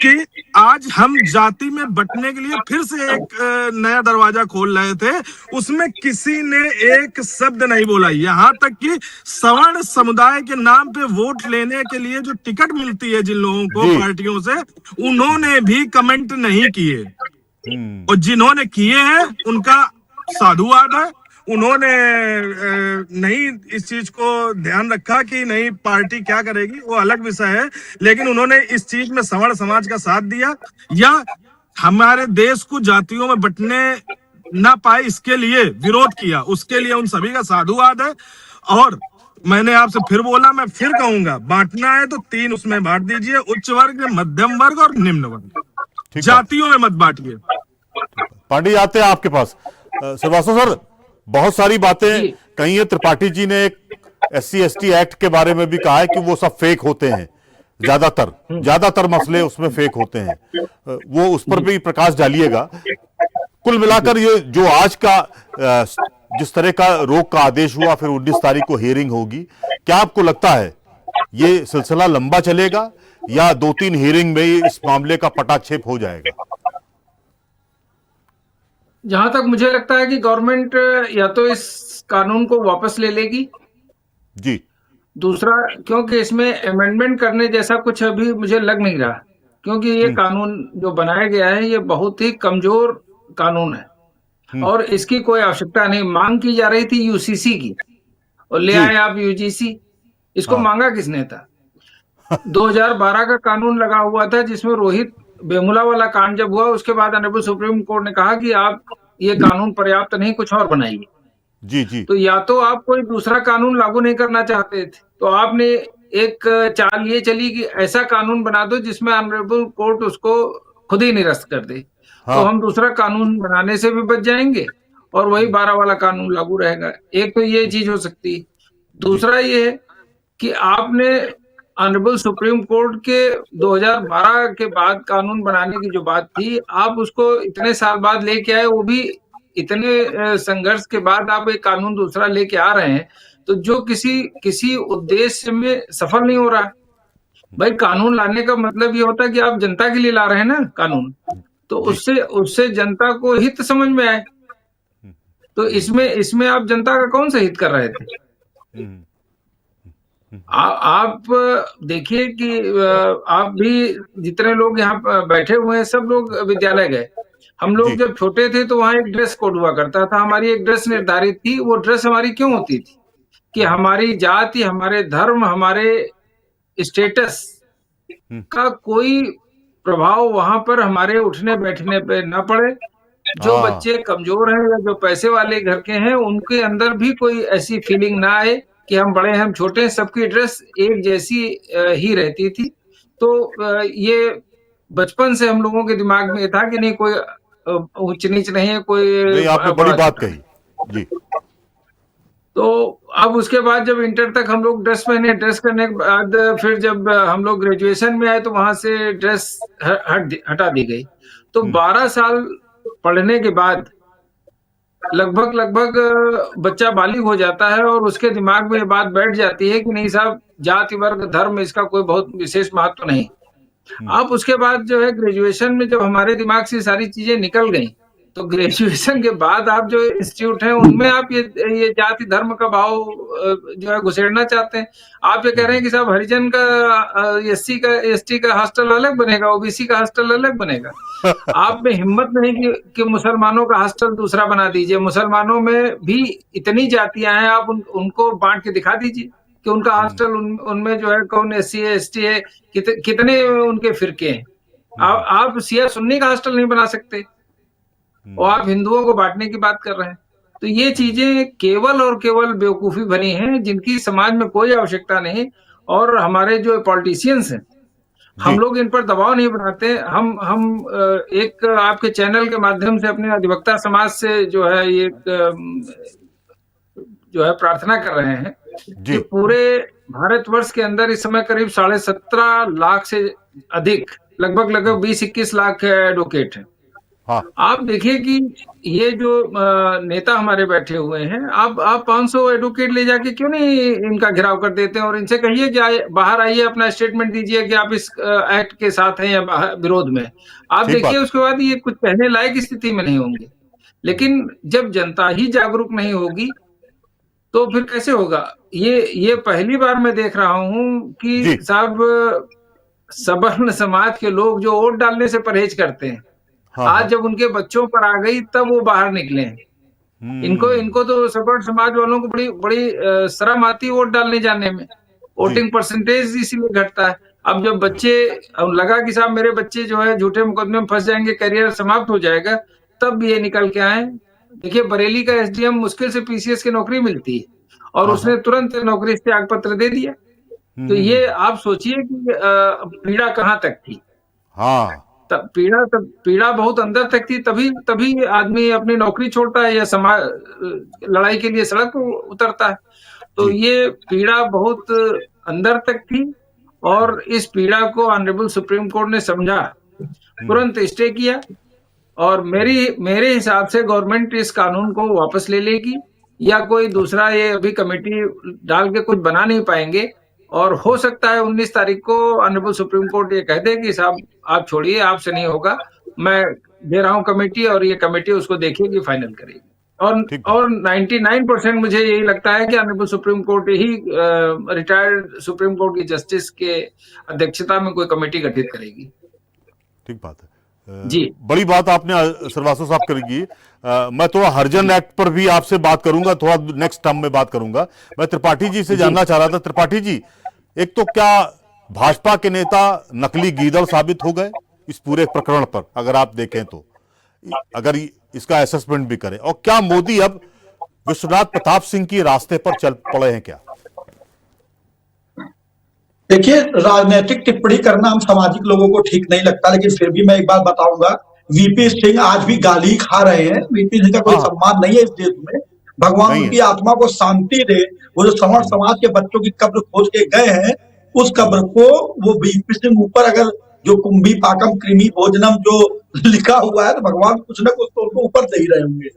Speaker 10: कि आज हम जाति में बंटने के लिए फिर से एक नया दरवाजा खोल रहे थे, उसमें किसी ने एक शब्द नहीं बोला। यहाँ तक कि सवर्ण समुदाय के नाम पे वोट लेने के लिए जो टिकट मिलती है जिन लोगों को पार्टियों से, उन्होंने भी कमेंट नहीं किए। और जिन्होंने किए हैं उनका साधुवाद है, उन्होंने नहीं इस चीज को ध्यान रखा कि नहीं पार्टी क्या करेगी, वो अलग विषय है, लेकिन उन्होंने इस चीज में सवर्ण समाज का साथ दिया या हमारे देश को जातियों में बंटने ना पाए इसके लिए विरोध किया, उसके लिए उन सभी का साधुवाद है। और मैंने आपसे फिर बोला, मैं फिर कहूंगा, बांटना है तो 3 उसमें बांट दीजिए, उच्च वर्ग, मध्यम वर्ग और निम्न वर्ग, जातियों में मत बांटिए।
Speaker 2: पांडे आते हैं आपके पास। श्रीवास्तव सर, बहुत सारी बातें कही है। त्रिपाठी जी ने एक SC/ST एक्ट के बारे में भी कहा है कि वो सब फेक होते हैं, ज्यादातर मसले उसमें फेक होते हैं, वो उस पर भी प्रकाश डालिएगा। कुल मिलाकर ये जो आज का जिस तरह का रोक का आदेश हुआ, फिर 19 तारीख को हियरिंग होगी, क्या आपको लगता है ये सिलसिला लंबा चलेगा या 2-3 हियरिंग में ही इस मामले का पटाक्षेप हो जाएगा?
Speaker 8: जहां तक मुझे लगता है कि गवर्नमेंट या तो इस कानून को वापस ले लेगी
Speaker 2: जी,
Speaker 8: दूसरा क्योंकि इसमें अमेंडमेंट करने जैसा कुछ अभी मुझे लग नहीं रहा, क्योंकि ये कानून जो बनाया गया है ये बहुत ही कमजोर कानून है और इसकी कोई आवश्यकता नहीं। मांग की जा रही थी यूसीसी की और ले आए आप यूजीसी, इसको मांगा किसने था? 2012 का कानून लगा हुआ था जिसमें रोहित बेमुला वाला कांड जब हुआ उसके बाद ऑनरेबल सुप्रीम कोर्ट ने कहा कि आप ये कानून पर्याप्त नहीं, कुछ और बनाइए।
Speaker 2: जी।
Speaker 8: तो या तो आप कोई दूसरा कानून लागू नहीं करना चाहते थे तो आपने एक चाल ये चली कि ऐसा कानून बना दो जिसमें ऑनरेबल कोर्ट उसको खुद ही निरस्त कर दे। तो हम दूसरा कानून बनाने से भी बच जाएंगे और वही 12 वाला कानून लागू रहेगा। एक तो ये चीज हो सकती है। दूसरा ये है कि आपने ऑनरेबल सुप्रीम कोर्ट के 2012 के बाद कानून बनाने की जो बात थी, आप उसको इतने साल बाद लेके आए, वो भी इतने संघर्ष के बाद आप एक कानून दूसरा लेके आ रहे हैं, तो जो किसी उद्देश्य में सफल नहीं हो रहा। भाई कानून लाने का मतलब ये होता है कि आप जनता के लिए ला रहे हैं ना कानून, तो उससे जनता को हित समझ में आए। तो इसमें आप जनता का कौन सा हित कर रहे थे? आप देखिए कि आप भी जितने लोग यहाँ बैठे हुए हैं सब लोग विद्यालय गए। हम लोग जब छोटे थे तो वहाँ एक ड्रेस कोड हुआ करता था, हमारी एक ड्रेस निर्धारित थी। वो ड्रेस हमारी क्यों होती थी? कि हमारी जाति, हमारे धर्म, हमारे स्टेटस का कोई प्रभाव वहां पर हमारे उठने बैठने पे न पड़े। जो बच्चे कमजोर हैं या जो पैसे वाले घर के हैं उनके अंदर भी कोई ऐसी फीलिंग ना आए कि हम बड़े हैं, हम छोटे हैं, सबकी ड्रेस एक जैसी ही रहती थी। तो ये बचपन से हम लोगों के दिमाग में था कि नहीं कोई ऊंच नीच नहीं है, कोई
Speaker 2: आपने बड़ी बात कही जी।
Speaker 8: तो अब उसके बाद जब इंटर तक हम लोग ड्रेस पहने, ड्रेस करने के बाद फिर जब हम लोग ग्रेजुएशन में आए तो वहां से ड्रेस हटा दी गई। तो 12 साल पढ़ने के बाद लगभग बच्चा बालिग हो जाता है और उसके दिमाग में ये बात बैठ जाती है कि नहीं साहब, जाति वर्ग धर्म इसका कोई बहुत विशेष महत्व नहीं। आप उसके बाद जो है ग्रेजुएशन में जब हमारे दिमाग से सारी चीजें निकल गई तो ग्रेजुएशन के बाद आप जो इंस्टीट्यूट है उनमें आप ये जाति धर्म का भाव जो है घुसेड़ना चाहते हैं। आप ये कह रहे हैं कि साहब हरिजन का SC का हॉस्टल अलग बनेगा, OBC का हॉस्टल अलग बनेगा। आप में हिम्मत नहीं कि मुसलमानों का हॉस्टल दूसरा बना दीजिए। मुसलमानों में भी इतनी जातियां हैं, आप उनको बांट के दिखा दीजिए कि उनका हॉस्टल उनमें जो है कौन SC है ST है, कितने उनके फिरके हैं। आप शिया सुन्नी का हॉस्टल नहीं बना सकते और आप हिंदुओं को बांटने की बात कर रहे हैं। तो ये चीजें केवल और केवल बेवकूफी बनी हैं जिनकी समाज में कोई आवश्यकता नहीं। और हमारे जो पॉलिटिशियंस हैं हम लोग इन पर दबाव नहीं बनाते। हम एक आपके चैनल के माध्यम से अपने अधिवक्ता समाज से जो है ये जो है प्रार्थना कर रहे हैं कि पूरे भारतवर्ष के अंदर इस समय करीब 17.5 लाख से अधिक, लगभग 20-21 लाख एडवोकेट हैं।
Speaker 2: हाँ
Speaker 8: आप देखिए कि ये जो नेता हमारे बैठे हुए हैं, आप 500 एडवोकेट ले जाके क्यों नहीं इनका घेराव कर देते हैं और इनसे कहिए कि बाहर आइए, अपना स्टेटमेंट दीजिए कि आप इस एक्ट के साथ हैं या विरोध में। आप
Speaker 2: ठीक
Speaker 8: देखिए
Speaker 2: बात।
Speaker 8: उसके बाद ये कुछ कहने लायक स्थिति में नहीं होंगे। लेकिन जब जनता ही जागरूक नहीं होगी तो फिर कैसे होगा? ये पहली बार मैं देख रहा हूं
Speaker 2: जी।
Speaker 8: कि साहब सवर्ण समाज के लोग जो वोट डालने से परहेज करते हैं,
Speaker 2: हाँ
Speaker 8: आज जब उनके बच्चों पर आ गई तब वो बाहर निकले हैं। इनको तो सवर्ण समाज वालों को बड़ी बड़ी शर्म आती है वोट डालने जाने में। वोटिंग परसेंटेज इसीलिए घटता है। अब जब बच्चे, अब लगा कि साहब मेरे बच्चे जो है झूठे मुकदमे में फंस जाएंगे, करियर समाप्त हो जाएगा, तब ये निकल के आए। देखिए बरेली का एसडीएम मुश्किल से पीसीएस की नौकरी मिलती है और उसने तुरंत नौकरी से त्याग पत्र दे दिया। तो ये आप सोचिए कि पीड़ा कहाँ तक थी।
Speaker 2: हाँ
Speaker 8: तब पीड़ा बहुत अंदर तक थी, तभी आदमी अपनी नौकरी छोड़ता है या समाज लड़ाई के लिए सड़क पर उतरता है। तो ये पीड़ा बहुत अंदर तक थी और इस पीड़ा को ऑनरेबल सुप्रीम कोर्ट ने समझा, तुरंत स्टे किया और मेरे हिसाब से गवर्नमेंट इस कानून को वापस ले लेगी या कोई दूसरा, ये अभी कमेटी डाल के कुछ बना नहीं पाएंगे और हो सकता है 19 तारीख को ऑनरेबल सुप्रीम कोर्ट ये कह दे कि साहब आप छोड़िए, आपसे नहीं होगा, मैं दे रहा हूं कमेटी और ये कमेटी उसको देखेगी, फाइनल करेगी। और 99% मुझे यही लगता है कि ऑनरेबल सुप्रीम कोर्ट ही रिटायर्ड सुप्रीम कोर्ट की जस्टिस के अध्यक्षता में कोई कमेटी गठित करेगी।
Speaker 2: ठीक बात है
Speaker 8: जी।
Speaker 2: बड़ी बात आपने श्रीवास्तव साहब करेगी। मैं थोड़ा हरिजन एक्ट पर भी आपसे बात करूंगा, थोड़ा नेक्स्ट टर्म में बात करूंगा। मैं त्रिपाठी जी से जानना चाह रहा था, त्रिपाठी जी, एक तो क्या भाजपा के नेता नकली गीदड़ साबित हो गए इस पूरे प्रकरण पर, अगर आप देखें तो, अगर इसका असेसमेंट भी करें, और क्या मोदी अब विश्वनाथ प्रताप सिंह की रास्ते पर चल पड़े हैं क्या?
Speaker 9: देखिए, राजनीतिक टिप्पणी करना हम सामाजिक लोगों को ठीक नहीं लगता, लेकिन फिर भी मैं एक बात बताऊंगा, वीपी सिंह आज भी गाली खा रहे हैं। वीपी सिंह का कोई सम्मान नहीं है इस देश में। भगवान उनकी आत्मा को शांति दे। वो जो सवर्ण समाज के बच्चों की कब्र खोज के गए हैं, उस कब्र को वो वीपी सिंह ऊपर अगर जो कुंभी पाकम कृमि भोजनम जो लिखा हुआ है, तो भगवान कुछ न कुछ तो उनको ऊपर दे ही रहे होंगे।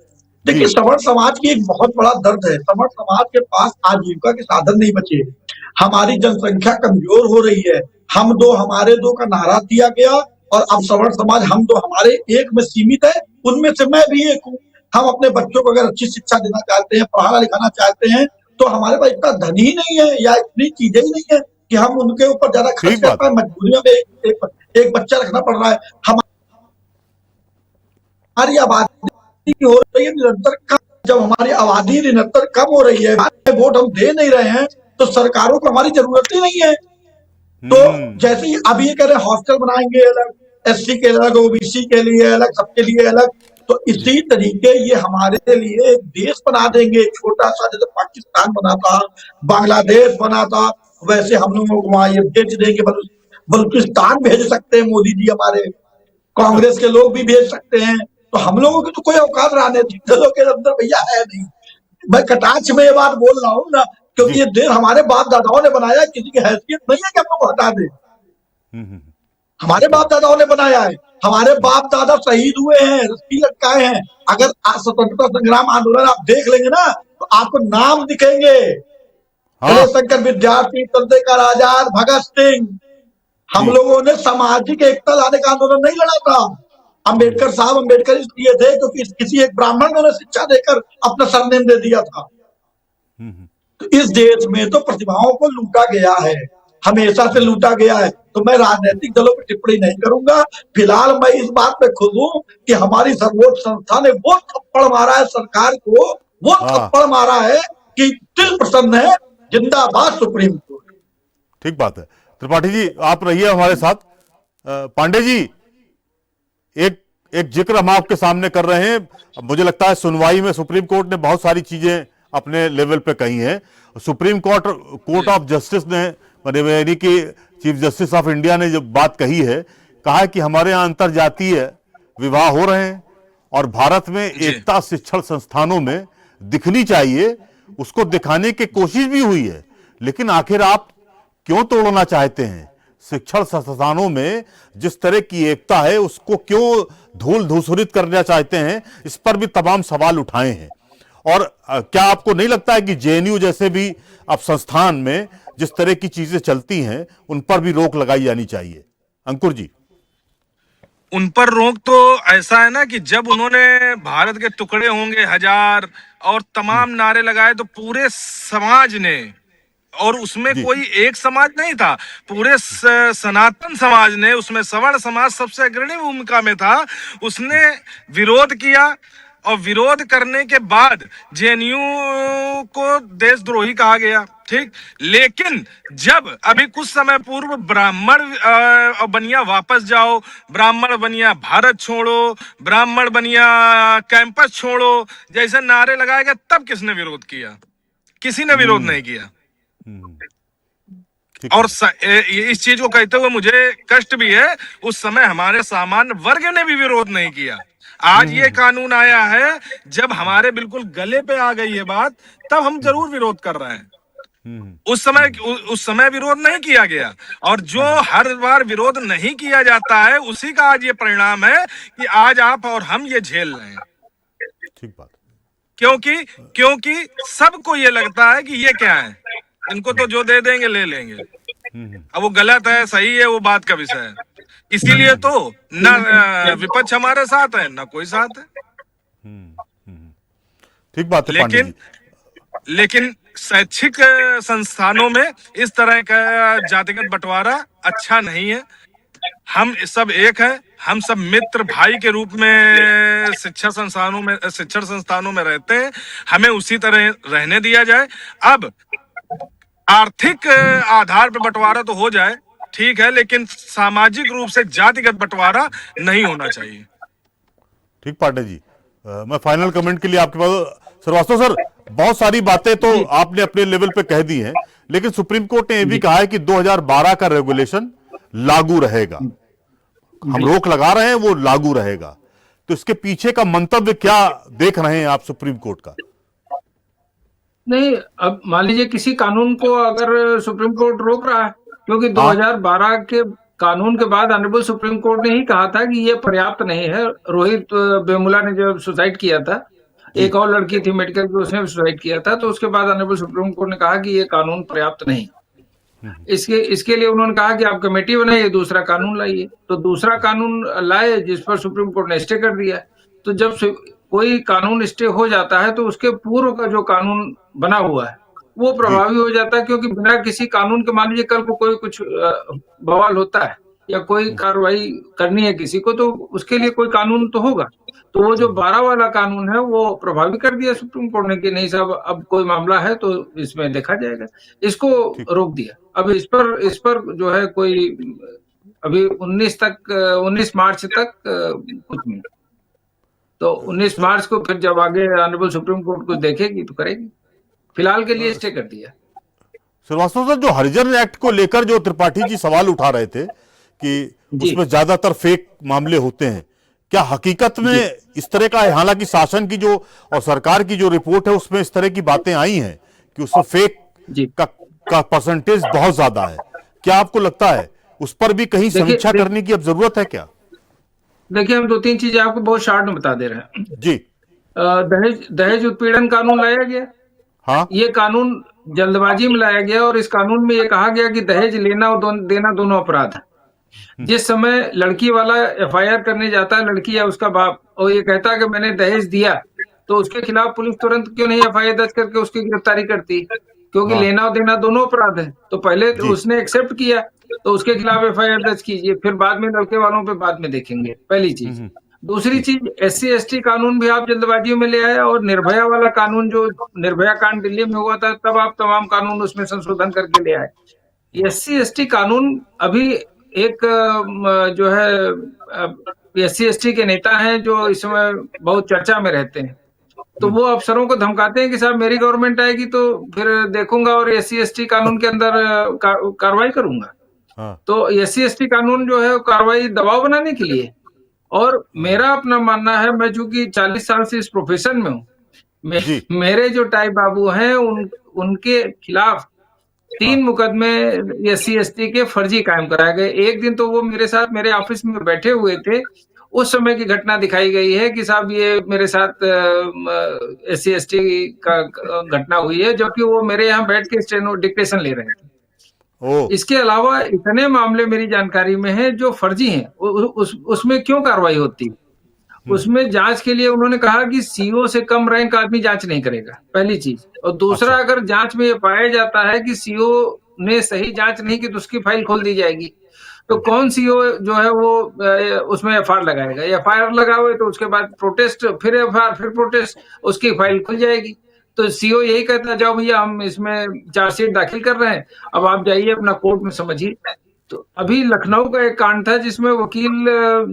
Speaker 9: देखिए, सवर्ण समाज की एक बहुत बड़ा दर्द है। सवर्ण समाज के पास आजीविका के साधन नहीं बचे। हमारी जनसंख्या कमजोर हो रही है। हम दो हमारे दो का नारा दिया गया और अब सवर्ण समाज हम दो हमारे एक में सीमित है। उनमें से मैं भी एक हूँ। हम अपने बच्चों को अगर अच्छी शिक्षा देना चाहते हैं, पढ़ाना लिखाना चाहते हैं, तो हमारे पास इतना धन ही नहीं है या इतनी चीजें ही नहीं है कि हम उनके ऊपर ज्यादा खर्च कर पाए। मजबूरियों में एक बच्चा रखना पड़ रहा है। हमारी आबादी हो रही है निरंतर कम। जब हमारी आबादी निरंतर कम हो रही है, वोट हम दे नहीं रहे हैं, तो सरकारों को हमारी जरूरत ही नहीं है। तो जैसे ही अभी ये कह रहे हैं हॉस्टल बनाएंगे अलग, एससी के अलग, ओबीसी के लिए अलग, सबके लिए अलग, तो इसी तरीके ये हमारे लिए एक देश बना देंगे छोटा सा, जैसे पाकिस्तान बना था, बांग्लादेश बना था, वैसे हम लोगों को वहां ये भेज देंगे। बलूचिस्तान भेज सकते हैं मोदी जी, हमारे कांग्रेस के लोग भी भेज सकते हैं। तो हम लोगों की तो कोई औकात राजनीतिक दलों के अंदर भैया है नहीं। मैं कटाक्ष में ये बात बोल रहा हूँ ना, क्योंकि ये देश हमारे बाप दादाओं ने बनाया, किसी की हैसियत नहीं है कि हम लोग हटा दें। हमारे बाप दादाओं ने बनाया है। हमारे बाप दादा शहीद हुए हैं, रस्सी लटकाए हैं। अगर स्वतंत्रता संग्राम आंदोलन आप देख लेंगे ना, तो आपको नाम दिखेंगे। शंकर विद्यार्थी, चंद्रशेखर आजाद, भगत सिंह। हम लोगों ने सामाजिक एकता लाने का आंदोलन नहीं लड़ा था। अम्बेडकर साहब अम्बेडकर इसलिए थे क्योंकि किसी एक ब्राह्मण ने शिक्षा देकर अपना सरनेम दे दिया था। तो इस देश में तो प्रतिभाओं को लूटा गया है, हमेशा से लूटा गया है। तो मैं राजनीतिक दलों पर टिप्पणी नहीं करूंगा। फिलहाल मैं इस बात पे खुश हूं कि हमारी सर्वोच्च संस्था ने वो थप्पड़ मारा है सरकार को, वो थप्पड़ मारा है कि दिल प्रसन्न है। जिंदाबाद सुप्रीम कोर्ट।
Speaker 2: ठीक बात है। त्रिपाठी जी आप रहिए हमारे साथ। पांडे जी, एक जिक्र हम आपके सामने कर रहे हैं। मुझे लगता है सुनवाई में सुप्रीम कोर्ट ने बहुत सारी चीजें अपने लेवल पे कही हैं। सुप्रीम कोर्ट ऑफ जस्टिस ने, यानी कि चीफ जस्टिस ऑफ इंडिया ने जो बात कही है, कहा है कि हमारे यहाँ अंतर जातीय विवाह हो रहे हैं और भारत में एकता शिक्षण संस्थानों में दिखनी चाहिए, उसको दिखाने की कोशिश भी हुई है। लेकिन आखिर आप क्यों तोड़ना चाहते हैं? शिक्षण संस्थानों में जिस तरह की एकता है उसको क्यों धूल धूसरित करना चाहते हैं? इस पर भी तमाम सवाल उठाए हैं। और क्या आपको नहीं लगता है कि जेएनयू जैसे भी अब संस्थान में जिस तरह की चीजें चलती हैं उन पर भी रोक लगाई जानी चाहिए? अंकुर जी।
Speaker 10: उन पर रोक तो ऐसा है ना कि जब उन्होंने भारत के टुकड़े होंगे हजार और तमाम नारे लगाए तो पूरे समाज ने, और उसमें कोई एक समाज नहीं था, पूरे सनातन समाज ने, उसमें सवर्ण समाज सबसे अग्रणी भूमिका में था, उसने विरोध किया। और विरोध करने के बाद जेएनयू को देशद्रोही कहा गया, ठीक। लेकिन जब अभी कुछ समय पूर्व ब्राह्मण बनिया वापस जाओ, ब्राह्मण बनिया भारत छोड़ो, ब्राह्मण बनिया कैंपस छोड़ो जैसे नारे लगाए गए, तब किसने विरोध किया? किसी ने विरोध नहीं किया। और इस चीज को कहते हुए मुझे कष्ट भी है, उस समय हमारे सामान्य वर्ग ने भी विरोध नहीं किया। आज ये कानून आया है, जब हमारे बिल्कुल गले पे आ गई है बात, तब हम जरूर विरोध कर रहे हैं। उस समय विरोध नहीं किया गया, और जो हर बार विरोध नहीं किया जाता है उसी का आज ये परिणाम है कि आज आप और हम ये झेल रहे हैं।
Speaker 2: ठीक बात।
Speaker 10: क्योंकि सबको ये लगता है कि ये क्या है, इनको तो जो दे देंगे ले लेंगे। अब वो गलत है सही है वो बात का विषय है। इसीलिए तो न विपक्ष हमारे साथ है न कोई साथ है।
Speaker 2: ठीक बात है।
Speaker 10: लेकिन शैक्षिक संस्थानों में इस तरह का जातिगत बंटवारा अच्छा नहीं है। हम सब एक है, हम सब मित्र भाई के रूप में शिक्षण संस्थानों में रहते हैं, हमें उसी तरह रहने दिया जाए। अब आर्थिक आधार पर बंटवारा तो हो जाए, ठीक है, लेकिन सामाजिक रूप से जातिगत बंटवारा नहीं होना चाहिए।
Speaker 2: ठीक पांडे जी, मैं फाइनल कमेंट के लिए आपके पास। श्रीवास्तव सर, बहुत सारी बातें तो आपने अपने लेवल पे कह दी हैं, लेकिन सुप्रीम कोर्ट ने यह भी कहा है कि 2012 का रेगुलेशन लागू रहेगा। हम रोक लगा रहे हैं, वो लागू रहेगा। तो इसके पीछे का मंतव्य क्या देख रहे हैं आप सुप्रीम कोर्ट का?
Speaker 8: नहीं, अब मान लीजिए किसी कानून को अगर सुप्रीम कोर्ट रोक रहा है, क्योंकि 2012 के कानून के बाद ऑनरेबल सुप्रीम कोर्ट ने ही कहा था कि ये पर्याप्त नहीं है। रोहित वेमुला ने जब सुसाइड किया था, एक और लड़की थी मेडिकल की, उसने सुसाइड किया था, तो उसके बाद ऑनरेबल सुप्रीम कोर्ट ने कहा कि ये कानून पर्याप्त नहीं। इसके लिए उन्होंने कहा कि आप कमेटी बनाइए, दूसरा कानून लाइए। तो दूसरा कानून लाए जिस पर सुप्रीम कोर्ट ने स्टे कर दिया। तो जब कोई कानून स्टे हो जाता है तो उसके पूर्व का जो कानून बना हुआ है वो प्रभावी हो जाता है, क्योंकि बिना किसी कानून के, मान लीजिए कल को कोई कुछ बवाल होता है या कोई कार्रवाई करनी है किसी को, तो उसके लिए कोई कानून तो होगा। तो वो जो 12 वाला कानून है वो प्रभावी कर दिया सुप्रीम कोर्ट ने कि नहीं साहब, अब कोई मामला है तो इसमें देखा जाएगा, इसको रोक दिया। अब इस पर जो है कोई अभी 19 मार्च तक कुछ नहीं, तो 19 मार्च को फिर जब आगे ऑनरेबल सुप्रीम कोर्ट कुछ देखेगी तो करेगी। फिलहाल के लिए स्टे कर दिया।
Speaker 2: श्रीवास्तव सर, जो हरिजन एक्ट को लेकर जो त्रिपाठी जी सवाल उठा रहे थे कि उसमें ज्यादातर फेक मामले होते हैं, क्या हकीकत में इस तरह का है? हालांकि शासन की जो और सरकार की जो रिपोर्ट है उसमें इस तरह की बातें आई हैं कि उसमें फेक का परसेंटेज बहुत ज्यादा है। क्या आपको लगता है उस पर भी कहीं समीक्षा करने की अब जरूरत है क्या?
Speaker 8: देखिए, हम 2-3 चीजें आपको बहुत शॉर्ट में बता दे रहे हैं
Speaker 2: जी।
Speaker 8: दहेज उत्पीड़न कानून लाया गया।
Speaker 2: हाँ,
Speaker 8: ये कानून जल्दबाजी में लाया गया और इस कानून में ये कहा गया कि दहेज लेना और देना दोनों अपराध है। जिस समय लड़की वाला एफआईआर करने जाता है, लड़की या उसका बाप, और ये कहता है कि मैंने दहेज दिया, तो उसके खिलाफ पुलिस तुरंत क्यों नहीं एफआईआर दर्ज करके उसकी गिरफ्तारी करती? क्योंकि लेना और देना दोनों अपराध है। तो पहले तो उसने एक्सेप्ट किया तो उसके खिलाफ एफआईआर दर्ज कीजिए, फिर बाद में लड़के वालों पे बाद में देखेंगे, पहली चीज। दूसरी चीज, SC/ST कानून भी आप जल्दबाजी में ले आए, और निर्भया वाला कानून जो निर्भया कांड दिल्ली में हुआ था, तब आप तमाम कानून उसमें संशोधन करके ले आए। SC/ST कानून अभी एक जो है SC/ST के नेता हैं जो इस समय बहुत चर्चा में रहते हैं, तो वो अफसरों को धमकाते हैं कि साहब मेरी गवर्नमेंट आएगी तो फिर देखूंगा और SC/ST कानून के अंदर कार्रवाई करूंगा। तो SC/ST कानून जो है कार्रवाई दबाव बनाने के लिए। और मेरा अपना मानना है, मैं चूंकि 40 साल से इस प्रोफेशन में हूँ, मेरे जो टाई बाबू हैं उनके खिलाफ 3 मुकदमे SC/ST के फर्जी कायम कराए गए। एक दिन तो वो मेरे साथ मेरे ऑफिस में बैठे हुए थे, उस समय की घटना दिखाई गई है कि साहब ये मेरे साथ SC/ST का घटना हुई है, जबकि वो मेरे यहाँ बैठ के स्टेनो डिक्टेशन ले रहे थे। इसके अलावा इतने मामले मेरी जानकारी में हैं जो फर्जी हैं। उसमें क्यों कार्रवाई होती? उसमें जांच के लिए उन्होंने कहा कि CO से कम रैंक आदमी जांच नहीं करेगा, पहली चीज। और दूसरा, अगर जांच में ये पाया जाता है कि CO ने सही जांच नहीं की तो उसकी फाइल खोल दी जाएगी। तो कौन CO जो है वो उसमें FIR लगाएगा? FIR लगाओगे तो उसके बाद प्रोटेस्ट, फिर FIR, फिर प्रोटेस्ट, उसकी फाइल खुल जाएगी। तो CO यही कहता है, जाओ भैया हम इसमें चार्जशीट दाखिल कर रहे हैं, अब आप जाइए अपना कोर्ट में समझिए। तो अभी लखनऊ का एक कांड था जिसमें वकील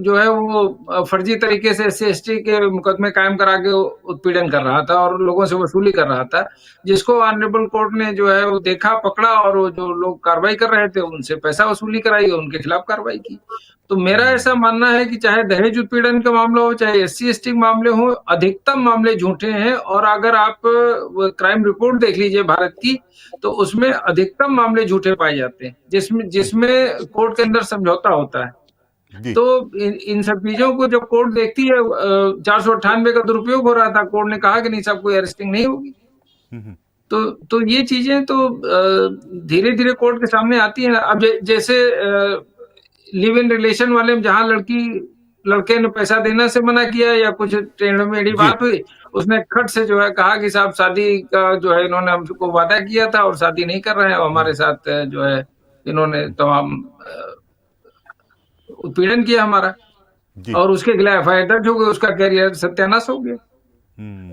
Speaker 8: जो है वो फर्जी तरीके से SC/ST के मुकदमे कायम करा के उत्पीड़न कर रहा था और लोगों से वसूली कर रहा था, जिसको ऑनरेबल कोर्ट ने जो है वो देखा, पकड़ा और वो जो लोग कार्रवाई कर रहे थे उनसे पैसा वसूली कराई, उनके खिलाफ कार्रवाई की। तो मेरा ऐसा मानना है कि चाहे दहेज उत्पीड़न का मामला हो, चाहे SC/ST मामले हो, अधिकतम मामले झूठे हैं। और अगर आप क्राइम रिपोर्ट देख लीजिए भारत की, तो उसमें अधिकतम मामले झूठे पाए जाते हैं, जिसमें कोर्ट के अंदर समझौता होता है। तो इन सब चीजों को जब कोर्ट देखती है, 498 का दुरुपयोग हो रहा था, कोर्ट ने कहा कि नहीं साहब कोई अरेस्टिंग नहीं होगी। तो ये चीजें तो धीरे धीरे कोर्ट के सामने आती है। अब जैसे लिव इन रिलेशन वाले में जहां लड़के ने पैसा देना से मना किया या कुछ टेढ़ी बात हुई, उसने खट से जो है कहा कि साहब शादी का जो है इन्होंने हमको वादा किया था और शादी नहीं कर रहे हैं, और हमारे साथ जो है इन्होंने तमाम उत्पीड़न किया हमारा, और उसके खिलाफ FIR दर्ज हो गई, उसका कैरियर सत्यानाश हो गया।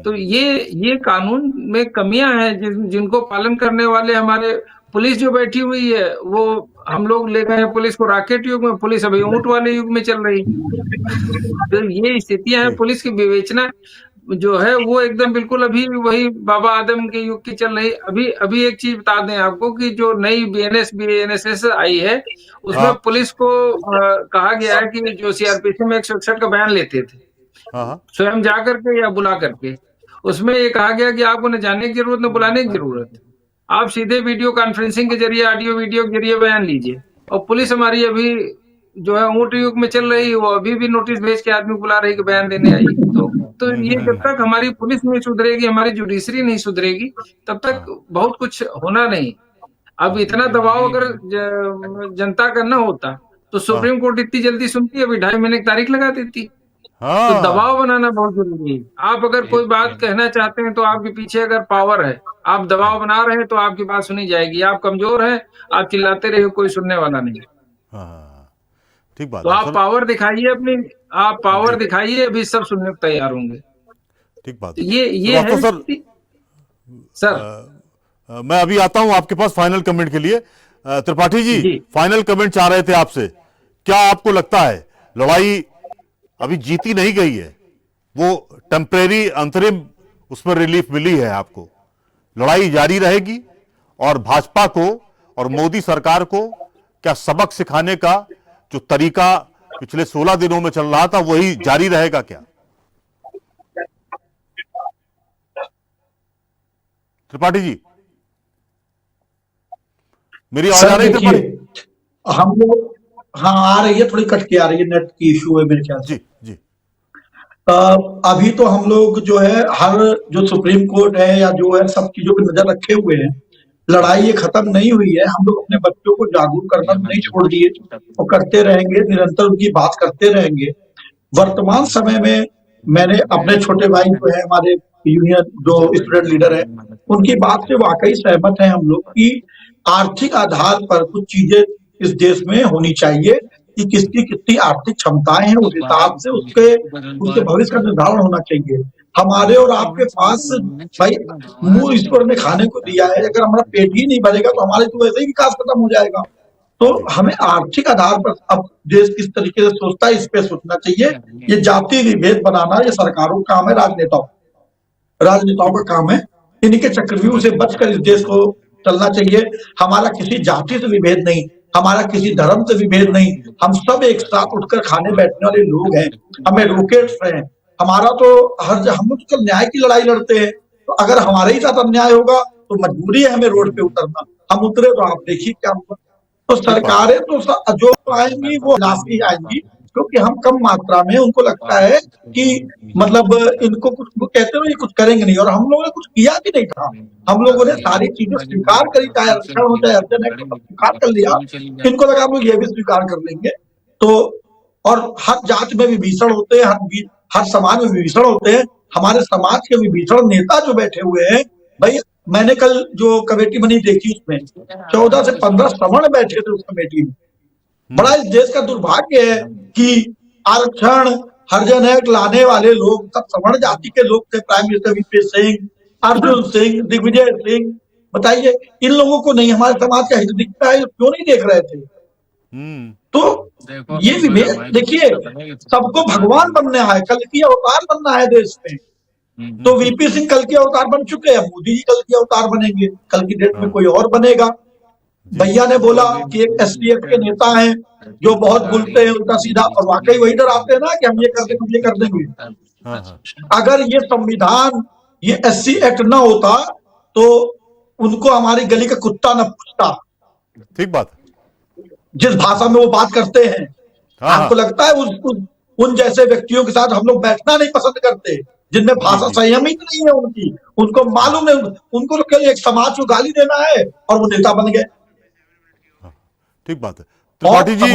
Speaker 8: तो ये कानून में कमियां हैं जिनको पालन करने वाले हमारे पुलिस जो बैठी हुई है, वो हम लोग ले गए हैं पुलिस को रॉकेट युग में, पुलिस अभी ऊंट वाले युग में चल रही। तो ये स्थितियां हैं। पुलिस की विवेचना जो है वो एकदम बिल्कुल अभी वही बाबा आदम के युग की चल रही। अभी एक चीज बता दें आपको कि जो नई BNSS आई है, उसमें पुलिस को कहा गया है कि जो CRPC में 161 का बयान लेते थे, स्वयं जा करके या बुला करके, उसमें ये कहा गया कि आपको न जाने की जरूरत न बुलाने की जरूरत, आप सीधे वीडियो कॉन्फ्रेंसिंग के जरिए, ऑडियो वीडियो के जरिए बयान लीजिए। और पुलिस हमारी अभी जो है ऊंट युग में चल रही है, वो अभी भी नोटिस भेज के आदमी बुला रही कि बयान देने आइए। तो ये जब तक हमारी पुलिस नहीं सुधरेगी, हमारी जुडिशरी नहीं सुधरेगी, तब तक बहुत कुछ होना नहीं। अब इतना दबाव अगर जनता का न होता तो सुप्रीम कोर्ट इतनी जल्दी सुनती, अभी 2.5 महीने की तारीख लगा देती। तो दबाव बनाना बहुत जरूरी है। आप अगर कोई बात कहना चाहते हैं तो आपके पीछे अगर पावर है, आप दबाव बना रहे हैं तो आपकी बात सुनी जाएगी। आप कमजोर हैं, आप चिल्लाते रहे, कोई सुनने वाला नहीं।
Speaker 2: ठीक बात।
Speaker 8: तो आप पावर दिखाइए अपनी, आप पावर दिखाइए, अभी सब सुनने को तैयार होंगे।
Speaker 2: ठीक बात।
Speaker 8: ये है सर।
Speaker 2: मैं अभी आता हूं आपके पास फाइनल कमेंट के लिए। त्रिपाठी जी फाइनल कमेंट चाह रहे थे आपसे। क्या आपको लगता है लड़ाई अभी जीती नहीं गई है, वो टेम्परेरी अंतरिम उसमें रिलीफ मिली है आपको, लड़ाई जारी रहेगी और भाजपा को और मोदी सरकार को क्या सबक सिखाने का जो तरीका पिछले 16 दिनों में चल रहा था वही जारी रहेगा क्या? त्रिपाठी जी मेरी आवाज आ रही है? त्रिपाठी
Speaker 9: हम लोग, हाँ आ रही है, थोड़ी कट के आ रही है, नेट की इशू है मेरे ख्याल से।
Speaker 2: जी।
Speaker 9: अभी तो हम लोग जो है हर जो सुप्रीम कोर्ट है या जो है सब चीजों पर नजर रखे हुए हैं। लड़ाई ये खत्म नहीं हुई है। हम लोग अपने बच्चों को जागरूक करना नहीं छोड़ दिए और करते रहेंगे, निरंतर उनकी बात करते रहेंगे। वर्तमान समय में मैंने अपने छोटे भाई जो है हमारे यूनियन जो स्टूडेंट लीडर है, उनकी बात से वाकई सहमत है हम लोग की आर्थिक आधार पर कुछ चीजें इस देश में होनी चाहिए कि किसकी कितनी आर्थिक क्षमताएं हैं, उस हिसाब से उसके भविष्य का निर्धारण होना चाहिए। हमारे और आपके पास भाई मुंह ईश्वर ने खाने को दिया है, अगर हमारा पेट ही नहीं भरेगा तो हमारे तो वैसे ही विकास खत्म हो जाएगा। तो हमें आर्थिक आधार पर अब देश किस तरीके से सोचता है इस पे सोचना चाहिए। ये जाति विभेद बनाना ये सरकारों का काम है, राजनेताओं का काम है। इन्हीं के चक्रव्यूह से बचकर इस देश को चलना चाहिए। हमारा किसी जाति से विभेद नहीं, हमारा किसी धर्म से विभेद नहीं, हम सब एक साथ उठकर खाने बैठने वाले लोग हैं। हमें रोके रहे हैं, हमारा तो हम लोग तो न्याय की लड़ाई लड़ते हैं। तो अगर हमारे ही साथ अन्याय होगा तो मजबूरी है हमें रोड पे उतरना। हम उतरे तो आप देखिए क्या हुआ। तो सरकारें तो जो आएंगी वो राशि आएंगी, क्योंकि हम कम मात्रा में, उनको लगता है कि मतलब इनको कुछ, वो कहते हैं ये कुछ करेंगे नहीं, और हम लोगों ने कुछ किया भी नहीं था। हम लोगों ने सारी चीजें स्वीकार करी, चाहे आरक्षण हो चाहे अर्जन एक्ट, सब स्वीकार कर लिया। इनको लगा हम लोग ये भी स्वीकार कर लेंगे। तो और हर जात में विभीषण होते हैं, हर समाज में विभीषण होते हैं। हमारे समाज के विभीषण नेता जो बैठे हुए हैं, भाई मैंने कल जो कमेटी बनी देखी, उसमें 14 से 15 सवर्ण बैठे थे उस कमेटी में। बड़ा इस देश का दुर्भाग्य है कि आरक्षण हरिजन एक्ट लाने वाले लोग सब सवर्ण जाति के लोग थे। Prime minister VP Singh, Arjun Singh, Digvijay Singh, बताइए इन लोगों को नहीं हमारे समाज का हित दिखता है, क्यों नहीं देख रहे थे? तो ये विभेद देखिए, सबको भगवान बनने आए, कल की अवतार बनना है देश में। तो वीपी सिंह कल के अवतार बन चुके हैं, मोदी जी कल के अवतार बनेंगे, कल की डेट में कोई और बनेगा। भैया ने बोला कि एक SC के नेता हैं जो बहुत बोलते हैं उल्टा सीधा, और वाकई वही डराते हैं ना कि हम ये कर देंगे, हम ये कर देंगे। अगर ये संविधान, ये SC एक्ट ना होता तो उनको हमारी गली का कुत्ता न पूछता।
Speaker 2: ठीक बात।
Speaker 9: जिस भाषा में वो बात करते हैं, आपको लगता है उन जैसे व्यक्तियों के साथ हम लोग बैठना नहीं पसंद करते, जिनमें भाषा संयमित नहीं है उनकी। उनको मालूम है, उनको केवल एक समाज को गाली देना है और वो नेता बन गए।
Speaker 2: ठीक बात है त्रिपाठी जी।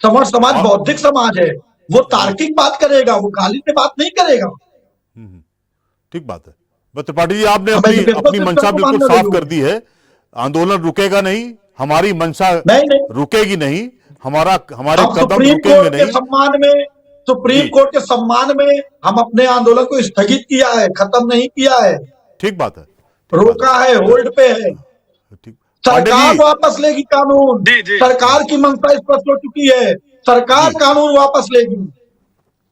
Speaker 9: समर समाज बौद्धिक समाज है, वो तार्किक बात करेगा, वो गाली से बात नहीं करेगा।
Speaker 2: ठीक बात है। त्रिपाठी जी, आपने अपनी मंशा बिल्कुल साफ कर दी है। आंदोलन रुकेगा नहीं, हमारी मंशा रुकेगी नहीं, हमारे कदम रुकेंगे नहीं।
Speaker 9: सम्मान में, सुप्रीम कोर्ट के सम्मान में हम अपने आंदोलन को स्थगित किया है, खत्म नहीं किया है।
Speaker 2: ठीक बात है।
Speaker 9: रोका है, होल्ड पे है। सरकार वापस लेगी कानून, सरकार की मंशा स्पष्ट हो चुकी है, सरकार कानून वापस लेगी।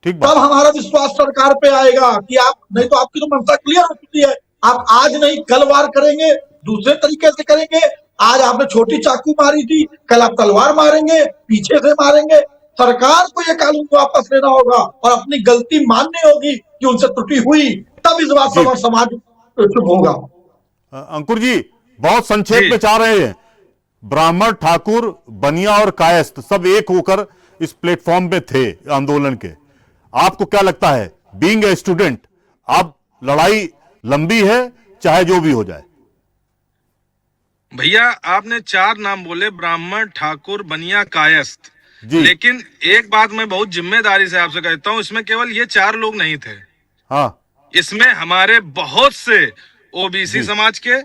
Speaker 9: तब हमारा विश्वास सरकार पे आएगा कि आप, नहीं तो आपकी तो मंशा क्लियर हो चुकी है। आप आज नहीं कल वार करेंगे, दूसरे तरीके से करेंगे। आज आपने छोटी चाकू मारी थी, कल आप तलवार मारेंगे, पीछे से मारेंगे। सरकार को ये कानून वापस लेना होगा और अपनी गलती माननी होगी कि उनसे त्रुटि हुई, तब इस बात पर समाज चुप होगा।
Speaker 2: अंकुर जी, बहुत संक्षेप में चाह रहे हैं। ब्राह्मण, ठाकुर, बनिया और कायस्थ सब एक होकर इस प्लेटफॉर्म पे थे आंदोलन के। आपको क्या लगता है, बीइंग ए स्टूडेंट, अब लड़ाई लंबी है चाहे जो भी हो जाए?
Speaker 10: भैया आपने 4 नाम बोले, ब्राह्मण, ठाकुर, बनिया, कायस्थ। लेकिन एक बात मैं बहुत जिम्मेदारी से आपसे कहता हूं, इसमें केवल ये 4 लोग नहीं थे।
Speaker 2: हाँ,
Speaker 10: इसमें हमारे बहुत से OBC समाज के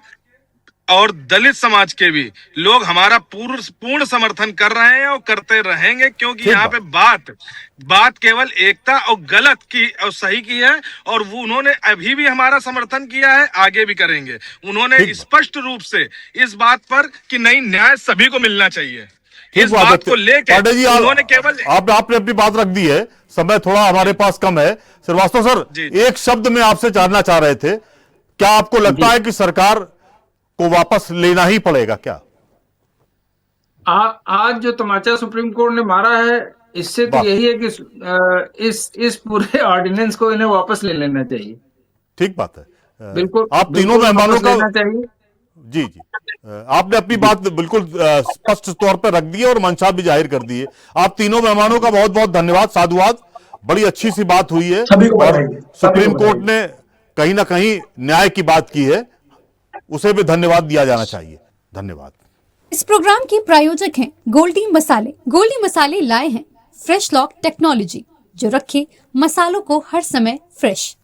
Speaker 10: और दलित समाज के भी लोग हमारा पूर्ण समर्थन कर रहे हैं और करते रहेंगे, क्योंकि यहाँ पे बात केवल एकता और गलत की और सही की है। और वो उन्होंने अभी भी हमारा समर्थन किया है, आगे भी करेंगे। उन्होंने स्पष्ट रूप से इस बात पर कि नहीं, न्याय सभी को मिलना चाहिए, इस बात को लेकर उन्होंने केवल
Speaker 2: आपने अपनी बात रख दी है। समय थोड़ा हमारे पास कम है। श्रीवास्तव सर, एक शब्द में आपसे जानना चाह रहे थे, क्या आपको लगता है कि सरकार को वापस लेना ही पड़ेगा क्या?
Speaker 8: आज जो तमाचा सुप्रीम कोर्ट ने मारा है, इससे तो यही है कि इस पूरे ऑर्डिनेंस को इन्हें वापस ले लेना चाहिए।
Speaker 2: ठीक बात है।
Speaker 8: बिल्कुल,
Speaker 2: आप तीनों मेहमानों का
Speaker 8: चाहिए।
Speaker 2: जी, आपने अपनी बात बिल्कुल स्पष्ट तौर पर रख दी है और मंशा भी जाहिर कर दी है। आप तीनों मेहमानों का बहुत बहुत धन्यवाद, साधुवाद। बड़ी अच्छी सी बात हुई है और सुप्रीम कोर्ट ने कहीं ना कहीं न्याय की बात की है, उसे भी धन्यवाद दिया जाना चाहिए। धन्यवाद।
Speaker 1: इस प्रोग्राम के प्रायोजक हैं गोल्डी मसाले। गोल्डी मसाले लाए हैं फ्रेश लॉक टेक्नोलॉजी, जो रखे मसालों को हर समय फ्रेश।